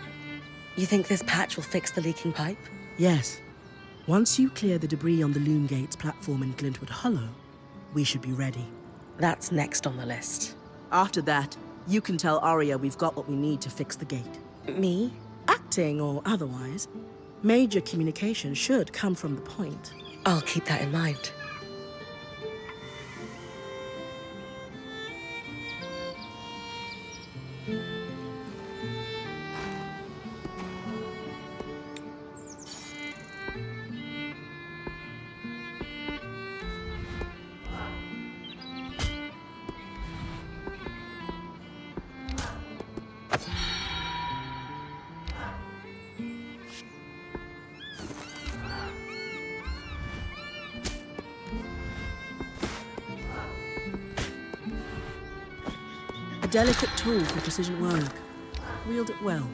You think this patch will fix the leaking pipe? Yes. Once you clear the debris on the Loon Gates platform in Glintwood Hollow, we should be ready. That's next on the list. After that, you can tell Arya we've got what we need to fix the gate. Me? Acting or otherwise, major communication should come from the point. I'll keep that in mind. A delicate tool for precision work. Wield it well.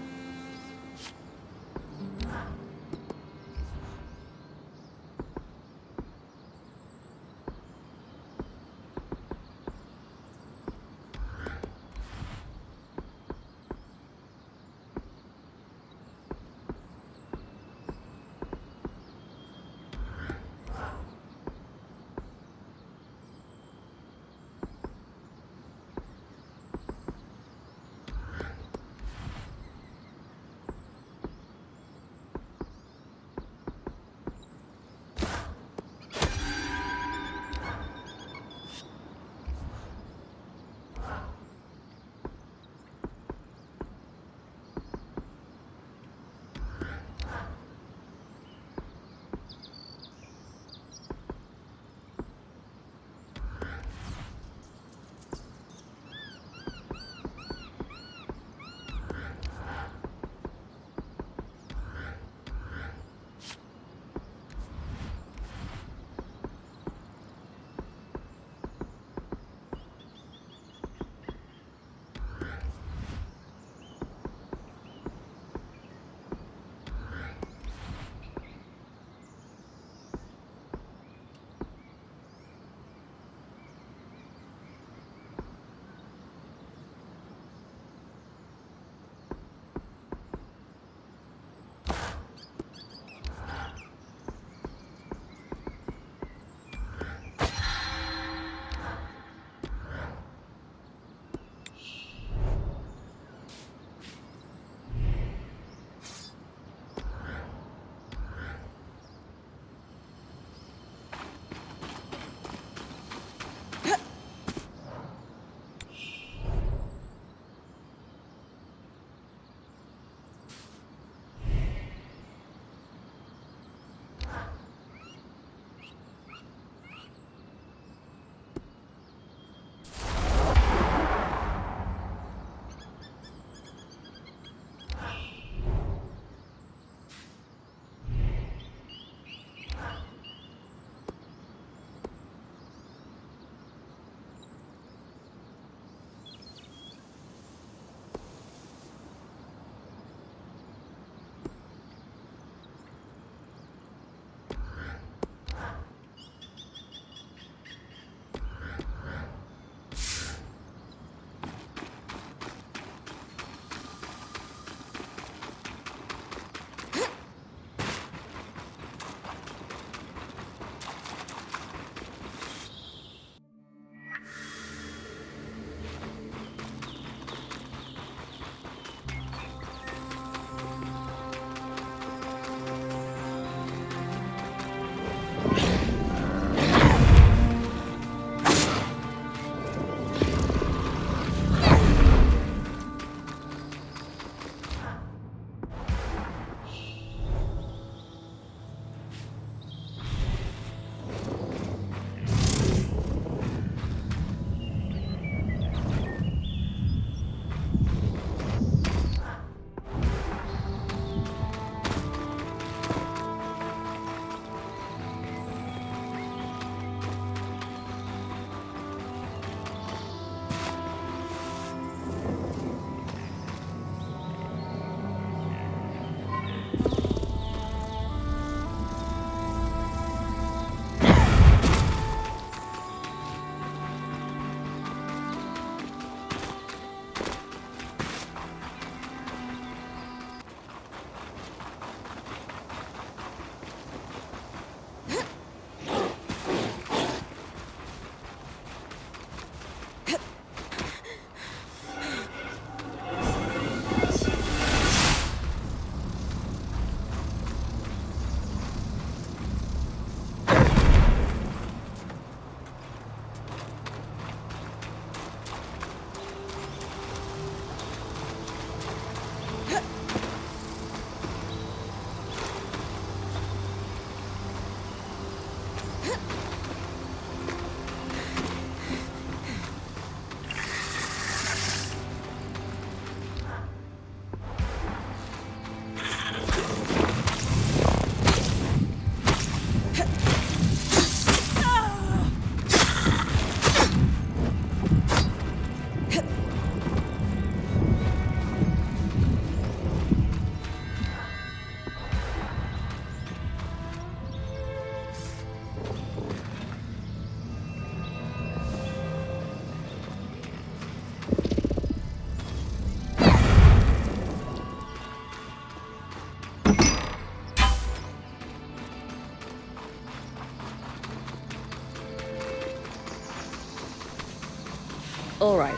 All right.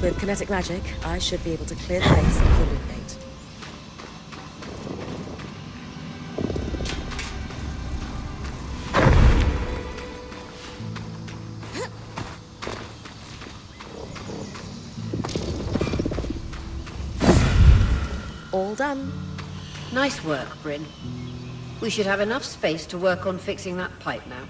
With kinetic magic, I should be able to clear the base of the loop gate. All done. Nice work, Bryn. We should have enough space to work on fixing that pipe now.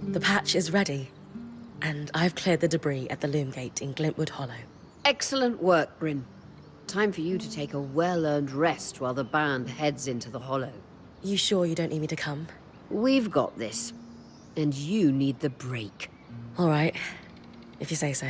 The patch is ready, and I've cleared the debris at the loom gate in Glintwood Hollow. Excellent work, Bryn. Time for you to take a well-earned rest while the band heads into the Hollow. You sure you don't need me to come? We've got this. And you need the break. All right, if you say so.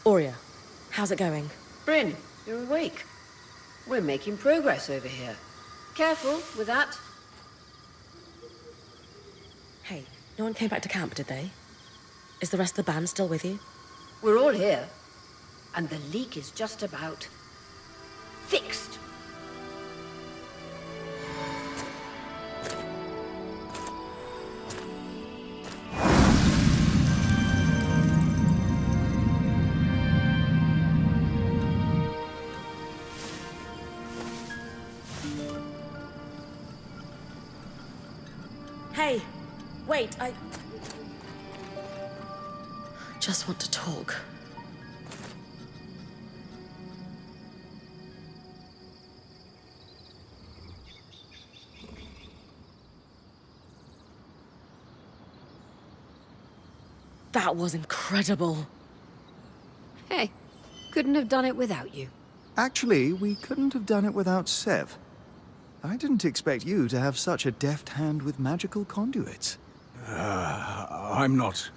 Aurea, how's it going? Bryn, you're awake. We're making progress over here. Careful with that. Hey, no one came back to camp, did they? Is the rest of the band still with you? We're all here. And the leak is just about fixed. Hey, wait, I just want to talk. That was incredible. Hey, couldn't have done it without you. Actually, we couldn't have done it without Sev. I didn't expect you to have such a deft hand with magical conduits. I'm not...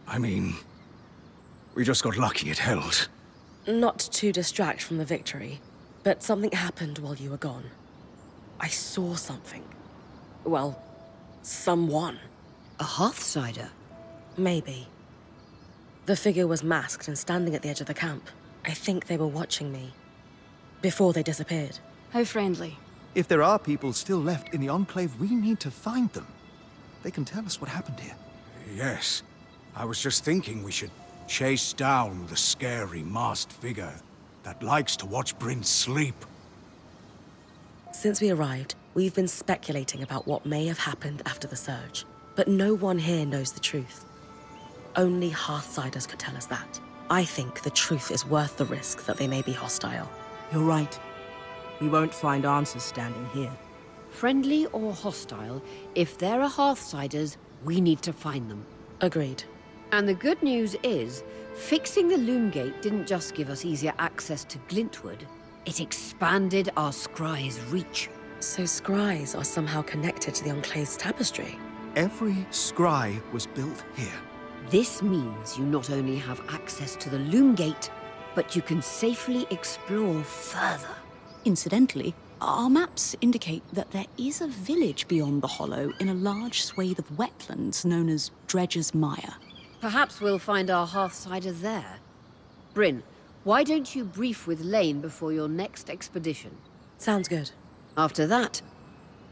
I mean... We just got lucky it held. Not to distract from the victory, but something happened while you were gone. I saw something. Well, someone. A Hearthsider? Maybe. The figure was masked and standing at the edge of the camp. I think they were watching me. Before they disappeared. How friendly. If there are people still left in the Enclave, we need to find them. They can tell us what happened here. Yes. I was just thinking we should chase down the scary masked figure that likes to watch Bryn sleep. Since we arrived, we've been speculating about what may have happened after the surge. But no one here knows the truth. Only Hearthsiders could tell us that. I think the truth is worth the risk that they may be hostile. You're right. We won't find answers standing here. Friendly or hostile, if there are Hearthsiders, we need to find them. Agreed. And the good news is, fixing the Loom Gate didn't just give us easier access to Glintwood, it expanded our scry's reach. So scries are somehow connected to the Enclave's tapestry. Every scry was built here. This means you not only have access to the Loom Gate, but you can safely explore further. Incidentally, our maps indicate that there is a village beyond the hollow in a large swathe of wetlands known as Dredger's Mire. Perhaps we'll find our Hearthsider there. Bryn, why don't you brief with Lane before your next expedition? Sounds good. After that,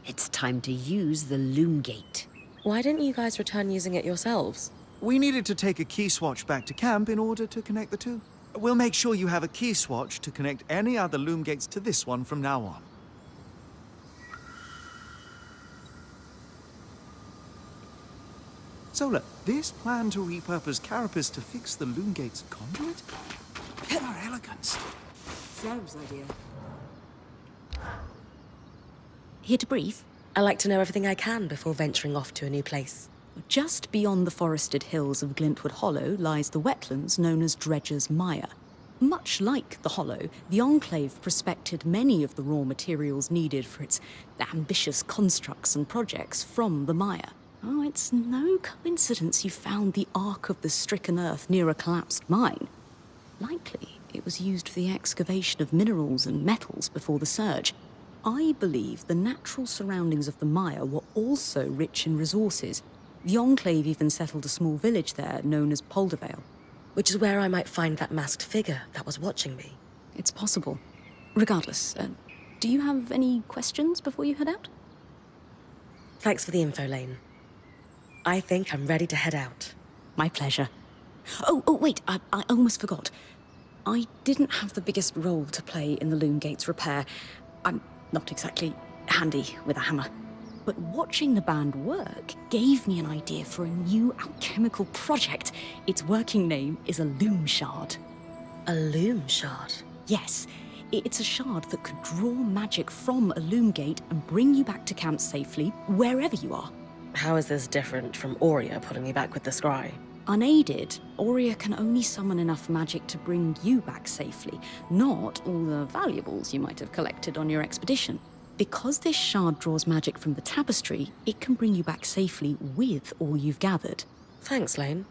it's time to use the Loom Gate. Why didn't you guys return using it yourselves? We needed to take a key swatch back to camp in order to connect the two. We'll make sure you have a key swatch to connect any other loom gates to this one from now on. Sola, this plan to repurpose Carapace to fix the loom gate's conduit? Pure elegance. Sam's idea. Here to brief. I like to know everything I can before venturing off to a new place. Just beyond the forested hills of Glintwood Hollow lies the wetlands known as Dredger's Mire. Much like the Hollow, the Enclave prospected many of the raw materials needed for its ambitious constructs and projects from the mire. Oh, it's no coincidence you found the Ark of the Stricken Earth near a collapsed mine. Likely, it was used for the excavation of minerals and metals before the surge. I believe the natural surroundings of the mire were also rich in resources. The Enclave even settled a small village there known as Poldervale. Which is where I might find that masked figure that was watching me. It's possible. Regardless, do you have any questions before you head out? Thanks for the info, Lane. I think I'm ready to head out. My pleasure. Oh, wait, I almost forgot. I didn't have the biggest role to play in the Loom Gate's repair. I'm not exactly handy with a hammer. But watching the band work gave me an idea for a new alchemical project. Its working name is a loom shard. A loom shard? Yes, it's a shard that could draw magic from a loom gate and bring you back to camp safely, wherever you are. How is this different from Aurea putting me back with the scry? Unaided, Aurea can only summon enough magic to bring you back safely, not all the valuables you might have collected on your expedition. Because this shard draws magic from the tapestry, it can bring you back safely with all you've gathered. Thanks, Lane.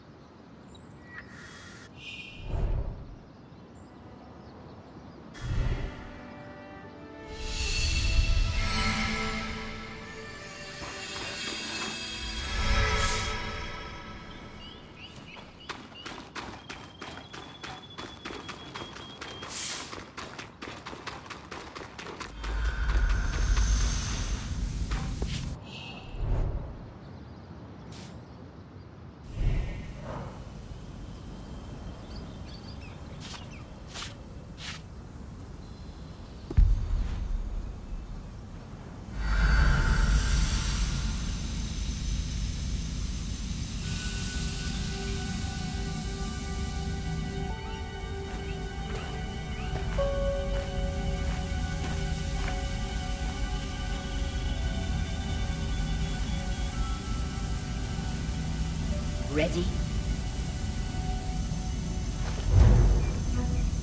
Ready?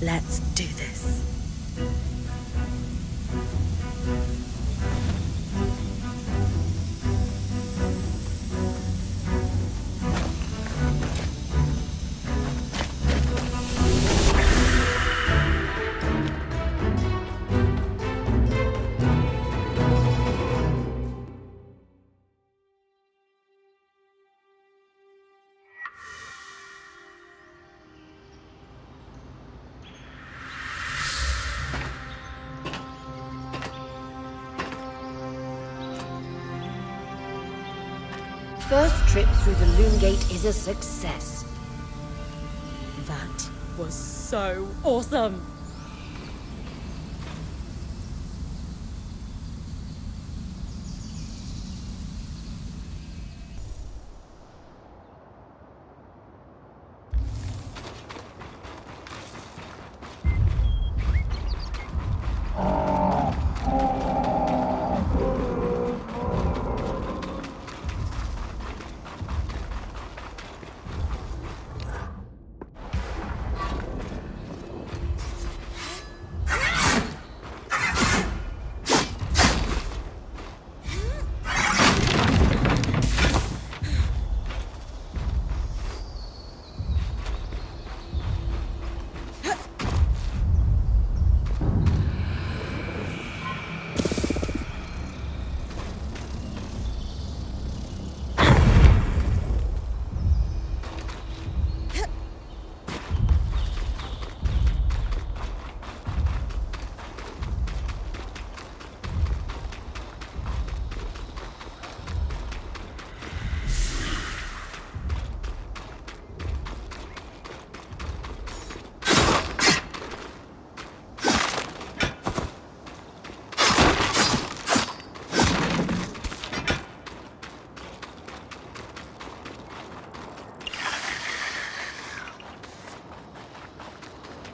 Let's do this. First trip through the Loom Gate is a success. That was so awesome!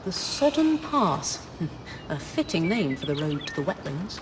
The Sodden Pass. A fitting name for the road to the wetlands.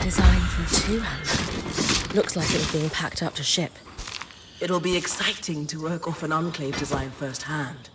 Designed for a two-hander. Looks like it was being packed up to ship. It'll be exciting to work off an Enclave design firsthand.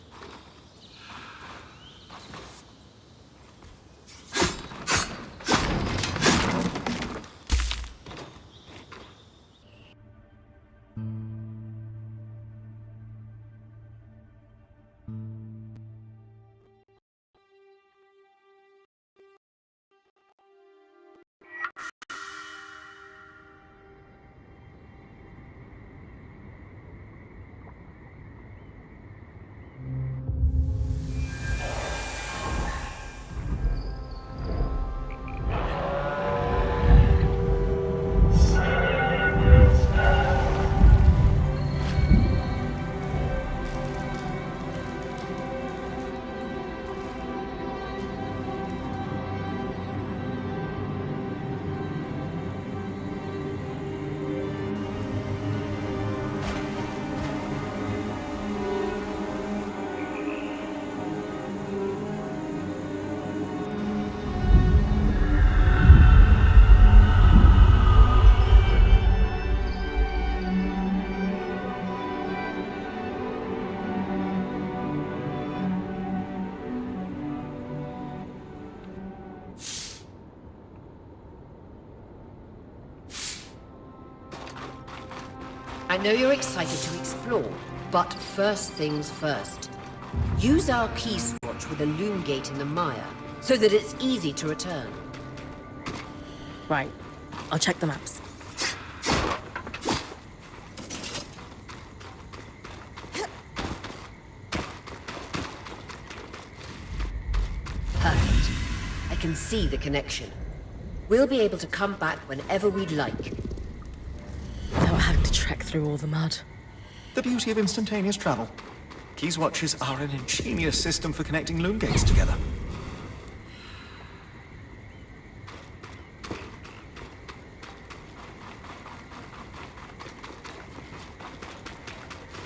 I know you're excited to explore, but first things first. Use our key swatch with a loom gate in the mire, so that it's easy to return. Right. I'll check the maps. Perfect. I can see the connection. We'll be able to come back whenever we'd like. Without having to trek through all the mud. The beauty of instantaneous travel. Keys watches are an ingenious system for connecting loom gates together.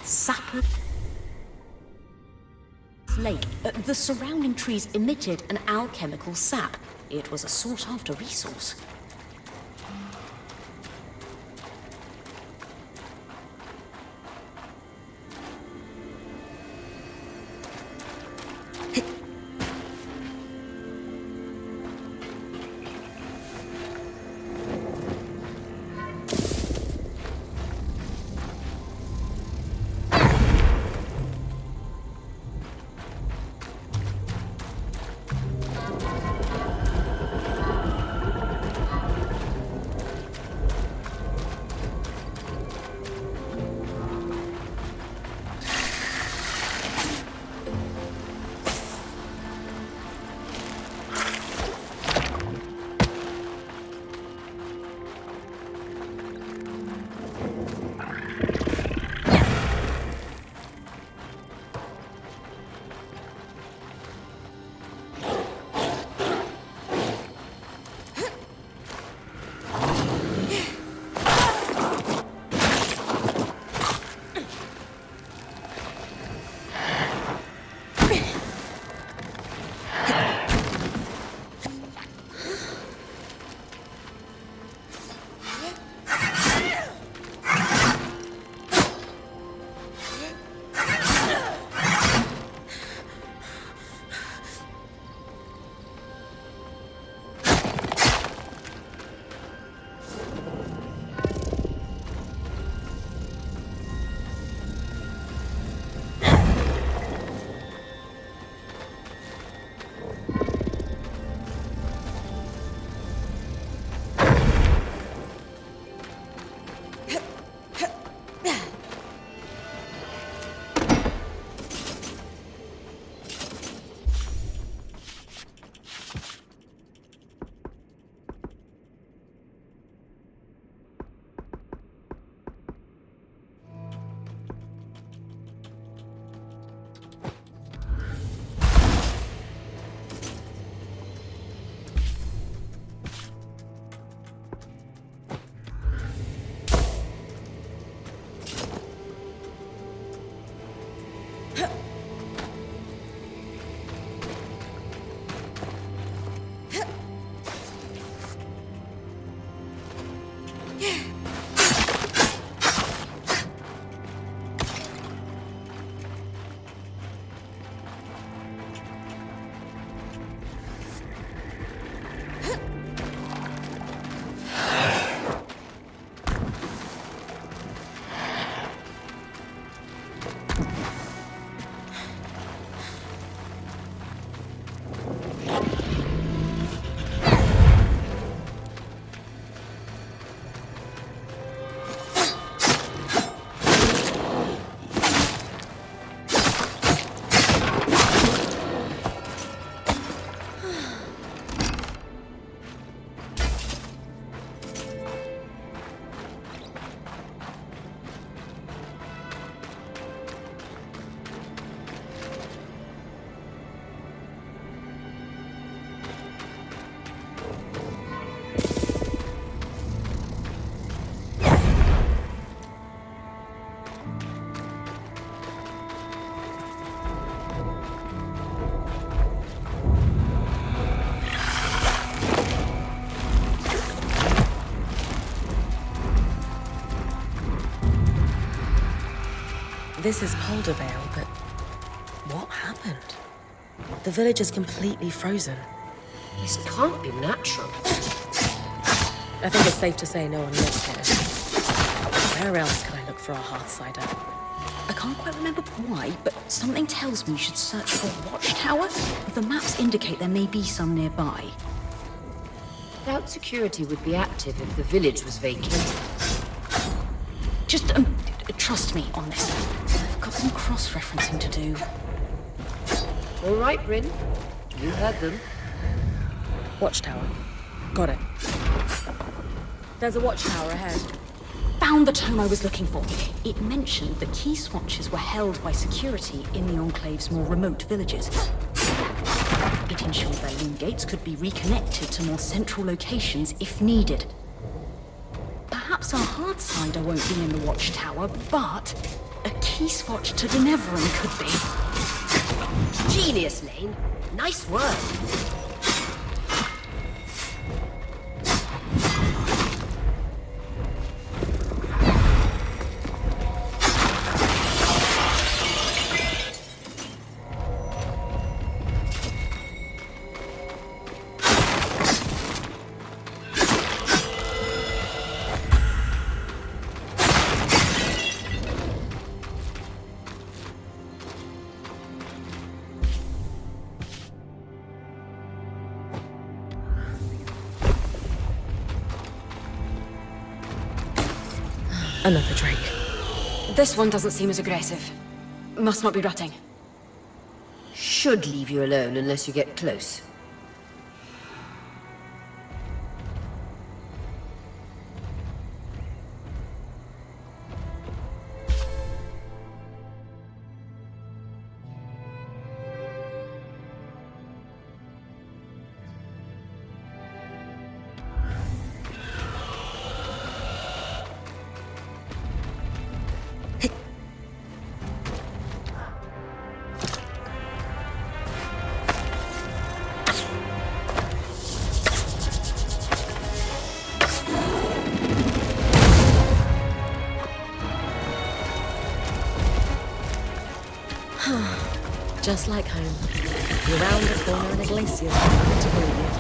Sapper Lake. The surrounding trees emitted an alchemical sap. It was a sought-after resource. This is Poldervale, but what happened? The village is completely frozen. This can't be natural. I think it's safe to say no one lives here. Where else could I look for a Hearthsider? I can't quite remember why, but something tells me you should search for a watchtower. The maps indicate there may be some nearby. Doubt security would be active if the village was vacated. Just trust me on this. I've got some cross-referencing to do. All right, Bryn. You heard them. Watchtower. Got it. There's a watchtower ahead. Found the tome I was looking for. It mentioned that key swatches were held by security in the Enclave's more remote villages. It ensured their loom gates could be reconnected to more central locations if needed. Perhaps our Hearthsider won't be in the watchtower, but a key swatch to Denevran could be. Genius, Lane. Nice work. Another drink. This one doesn't seem as aggressive. Must not be rutting. Should leave you alone unless you get close. Just like home. You're round the corner and a glacier's coming to greet you.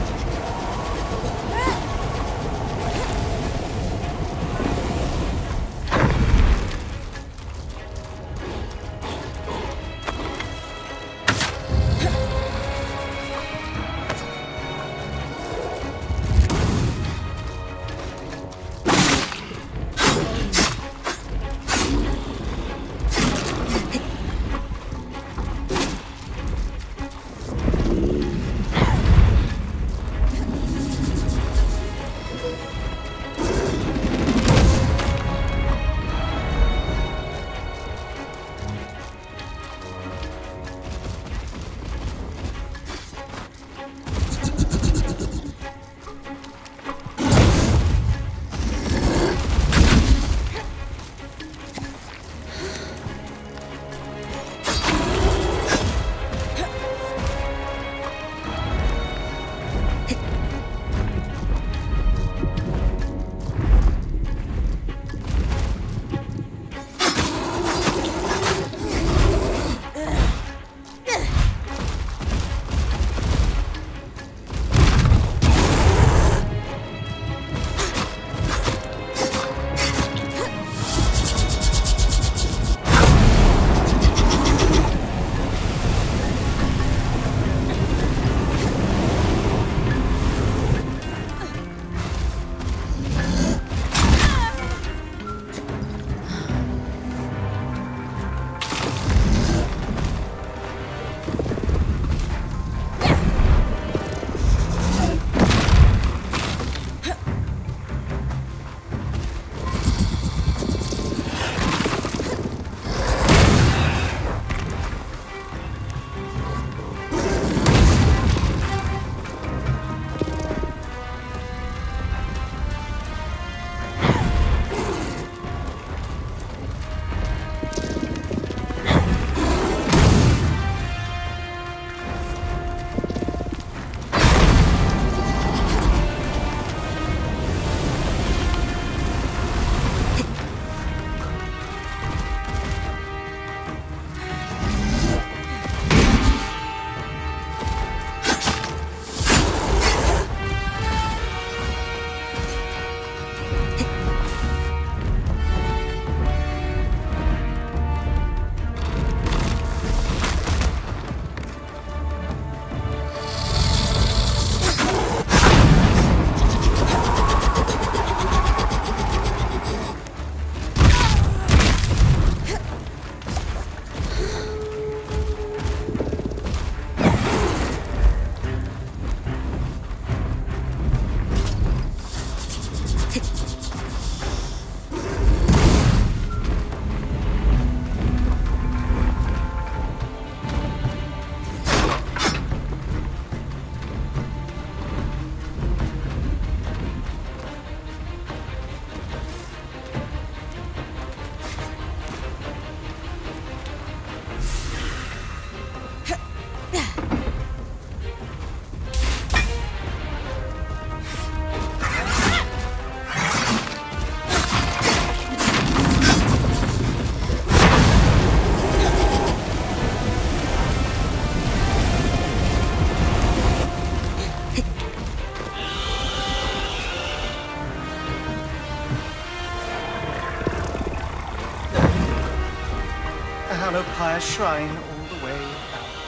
shrine all the way out.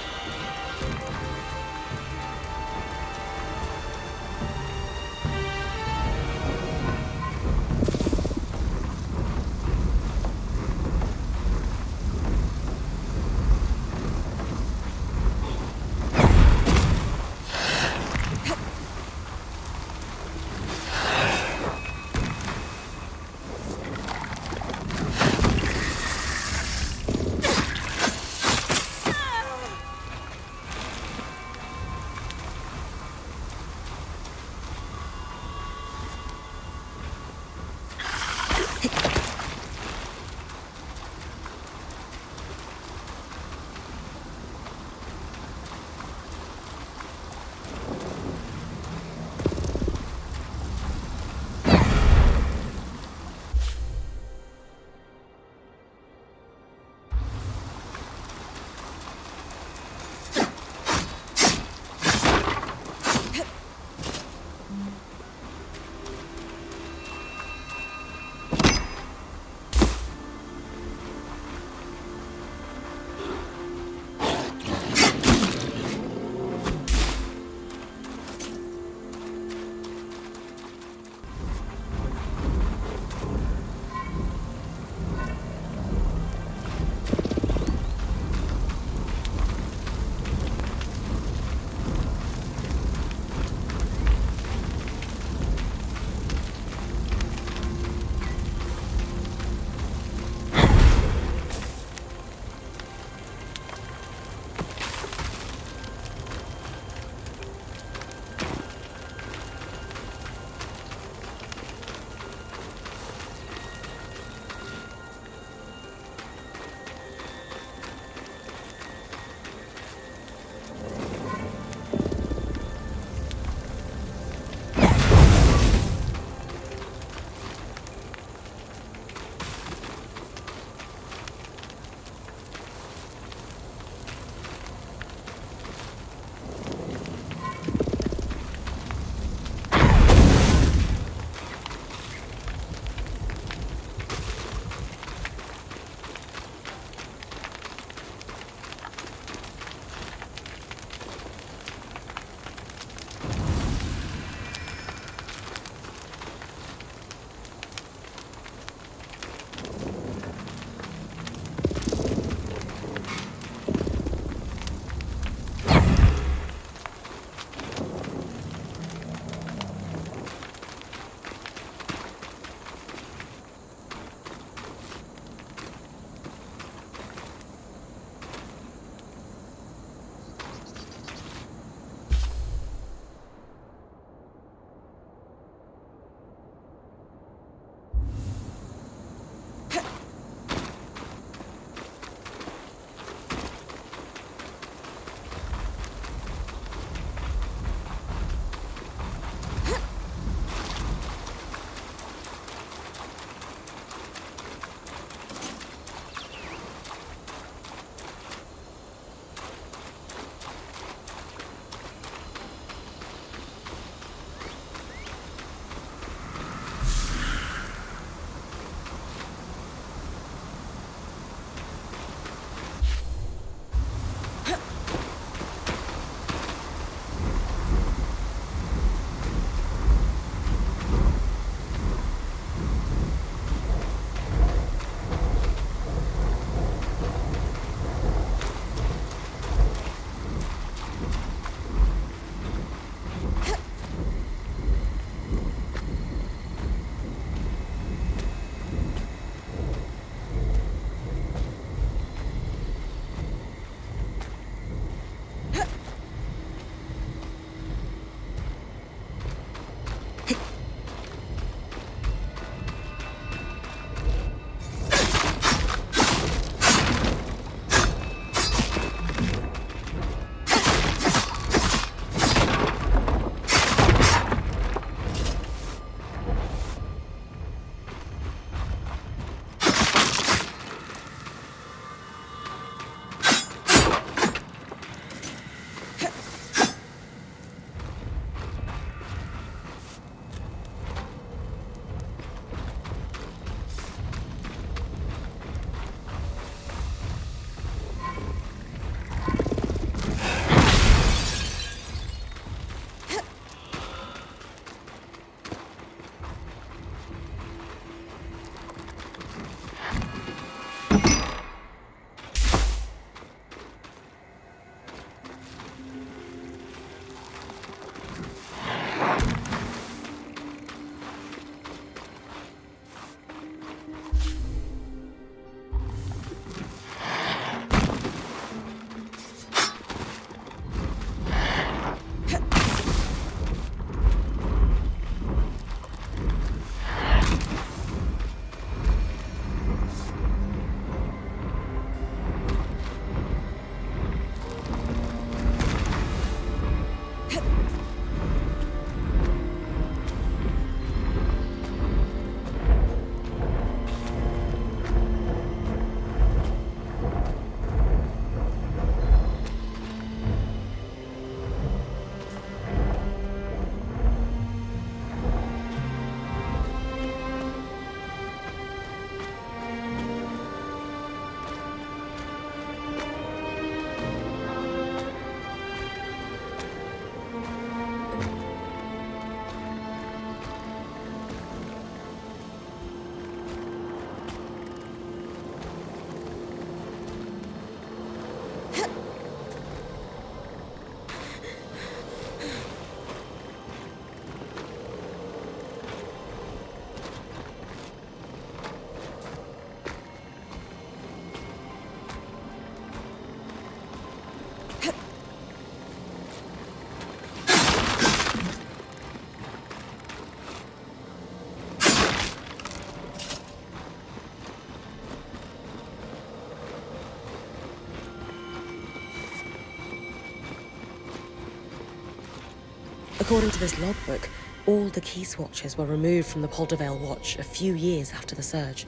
According to this logbook, all the key swatches were removed from the Poldervale watch a few years after the surge.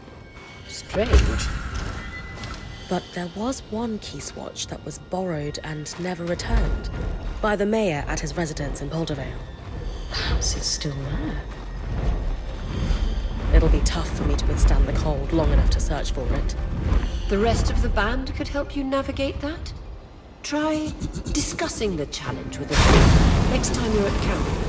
Strange. But there was one key swatch that was borrowed and never returned by the mayor at his residence in Poldervale. Perhaps it's still there. It'll be tough for me to withstand the cold long enough to search for it. The rest of the band could help you navigate that? Try discussing the challenge with a group next time you're at camp.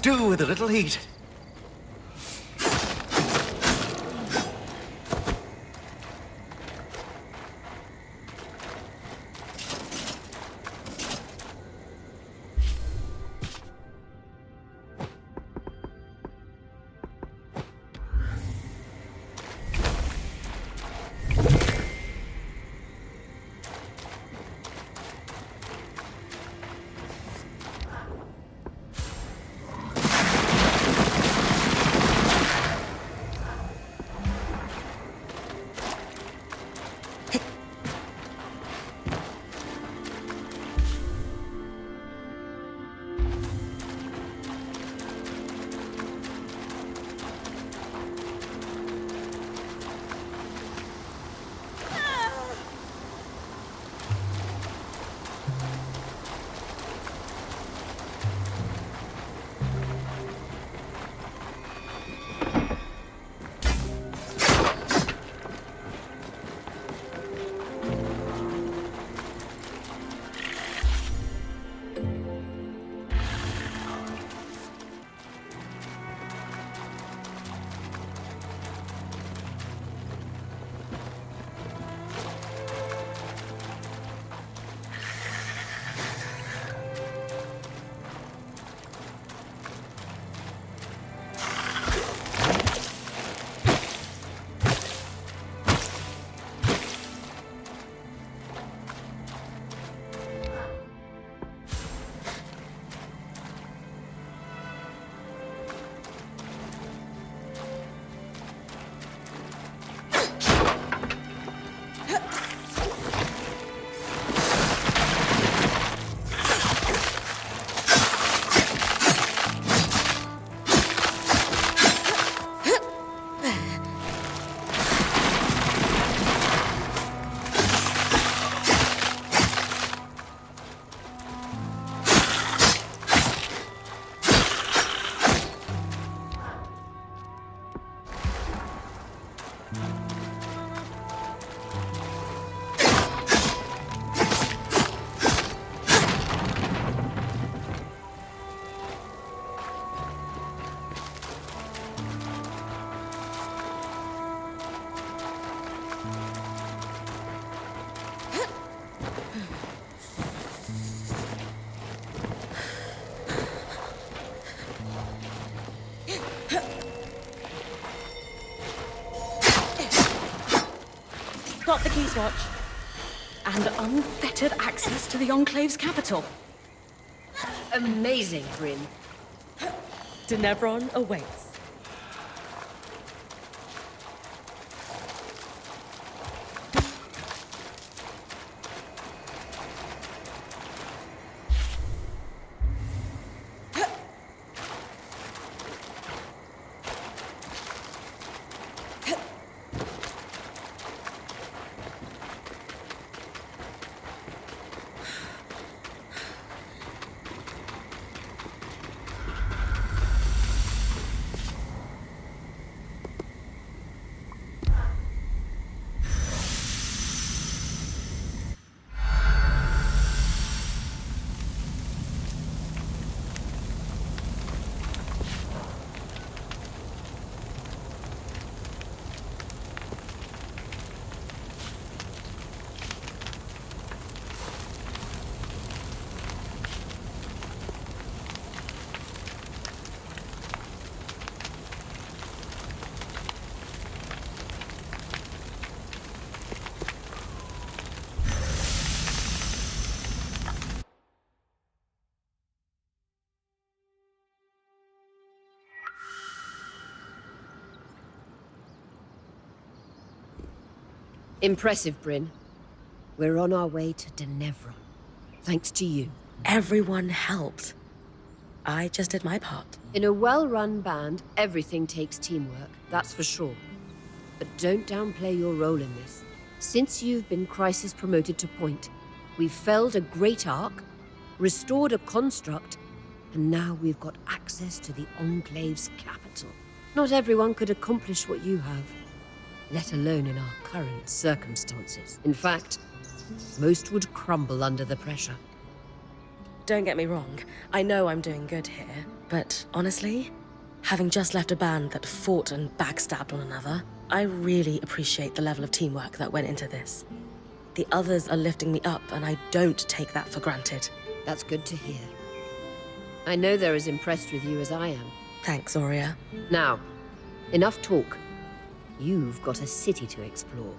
do with a little heat. Got the key swatch. And unfettered access to the Enclave's capital. Amazing, Bryn. Denevron awaits. Impressive, Bryn. We're on our way to Denevron. Thanks to you. Everyone helped. I just did my part. In a well-run band, everything takes teamwork, that's for sure. But don't downplay your role in this. Since you've been crisis promoted to point, we've felled a great arc, restored a construct, and now we've got access to the Enclave's capital. Not everyone could accomplish what you have, let alone in our current circumstances. In fact, most would crumble under the pressure. Don't get me wrong, I know I'm doing good here, but honestly, having just left a band that fought and backstabbed one another, I really appreciate the level of teamwork that went into this. The others are lifting me up, and I don't take that for granted. That's good to hear. I know they're as impressed with you as I am. Thanks, Aurea. Now, enough talk. You've got a city to explore.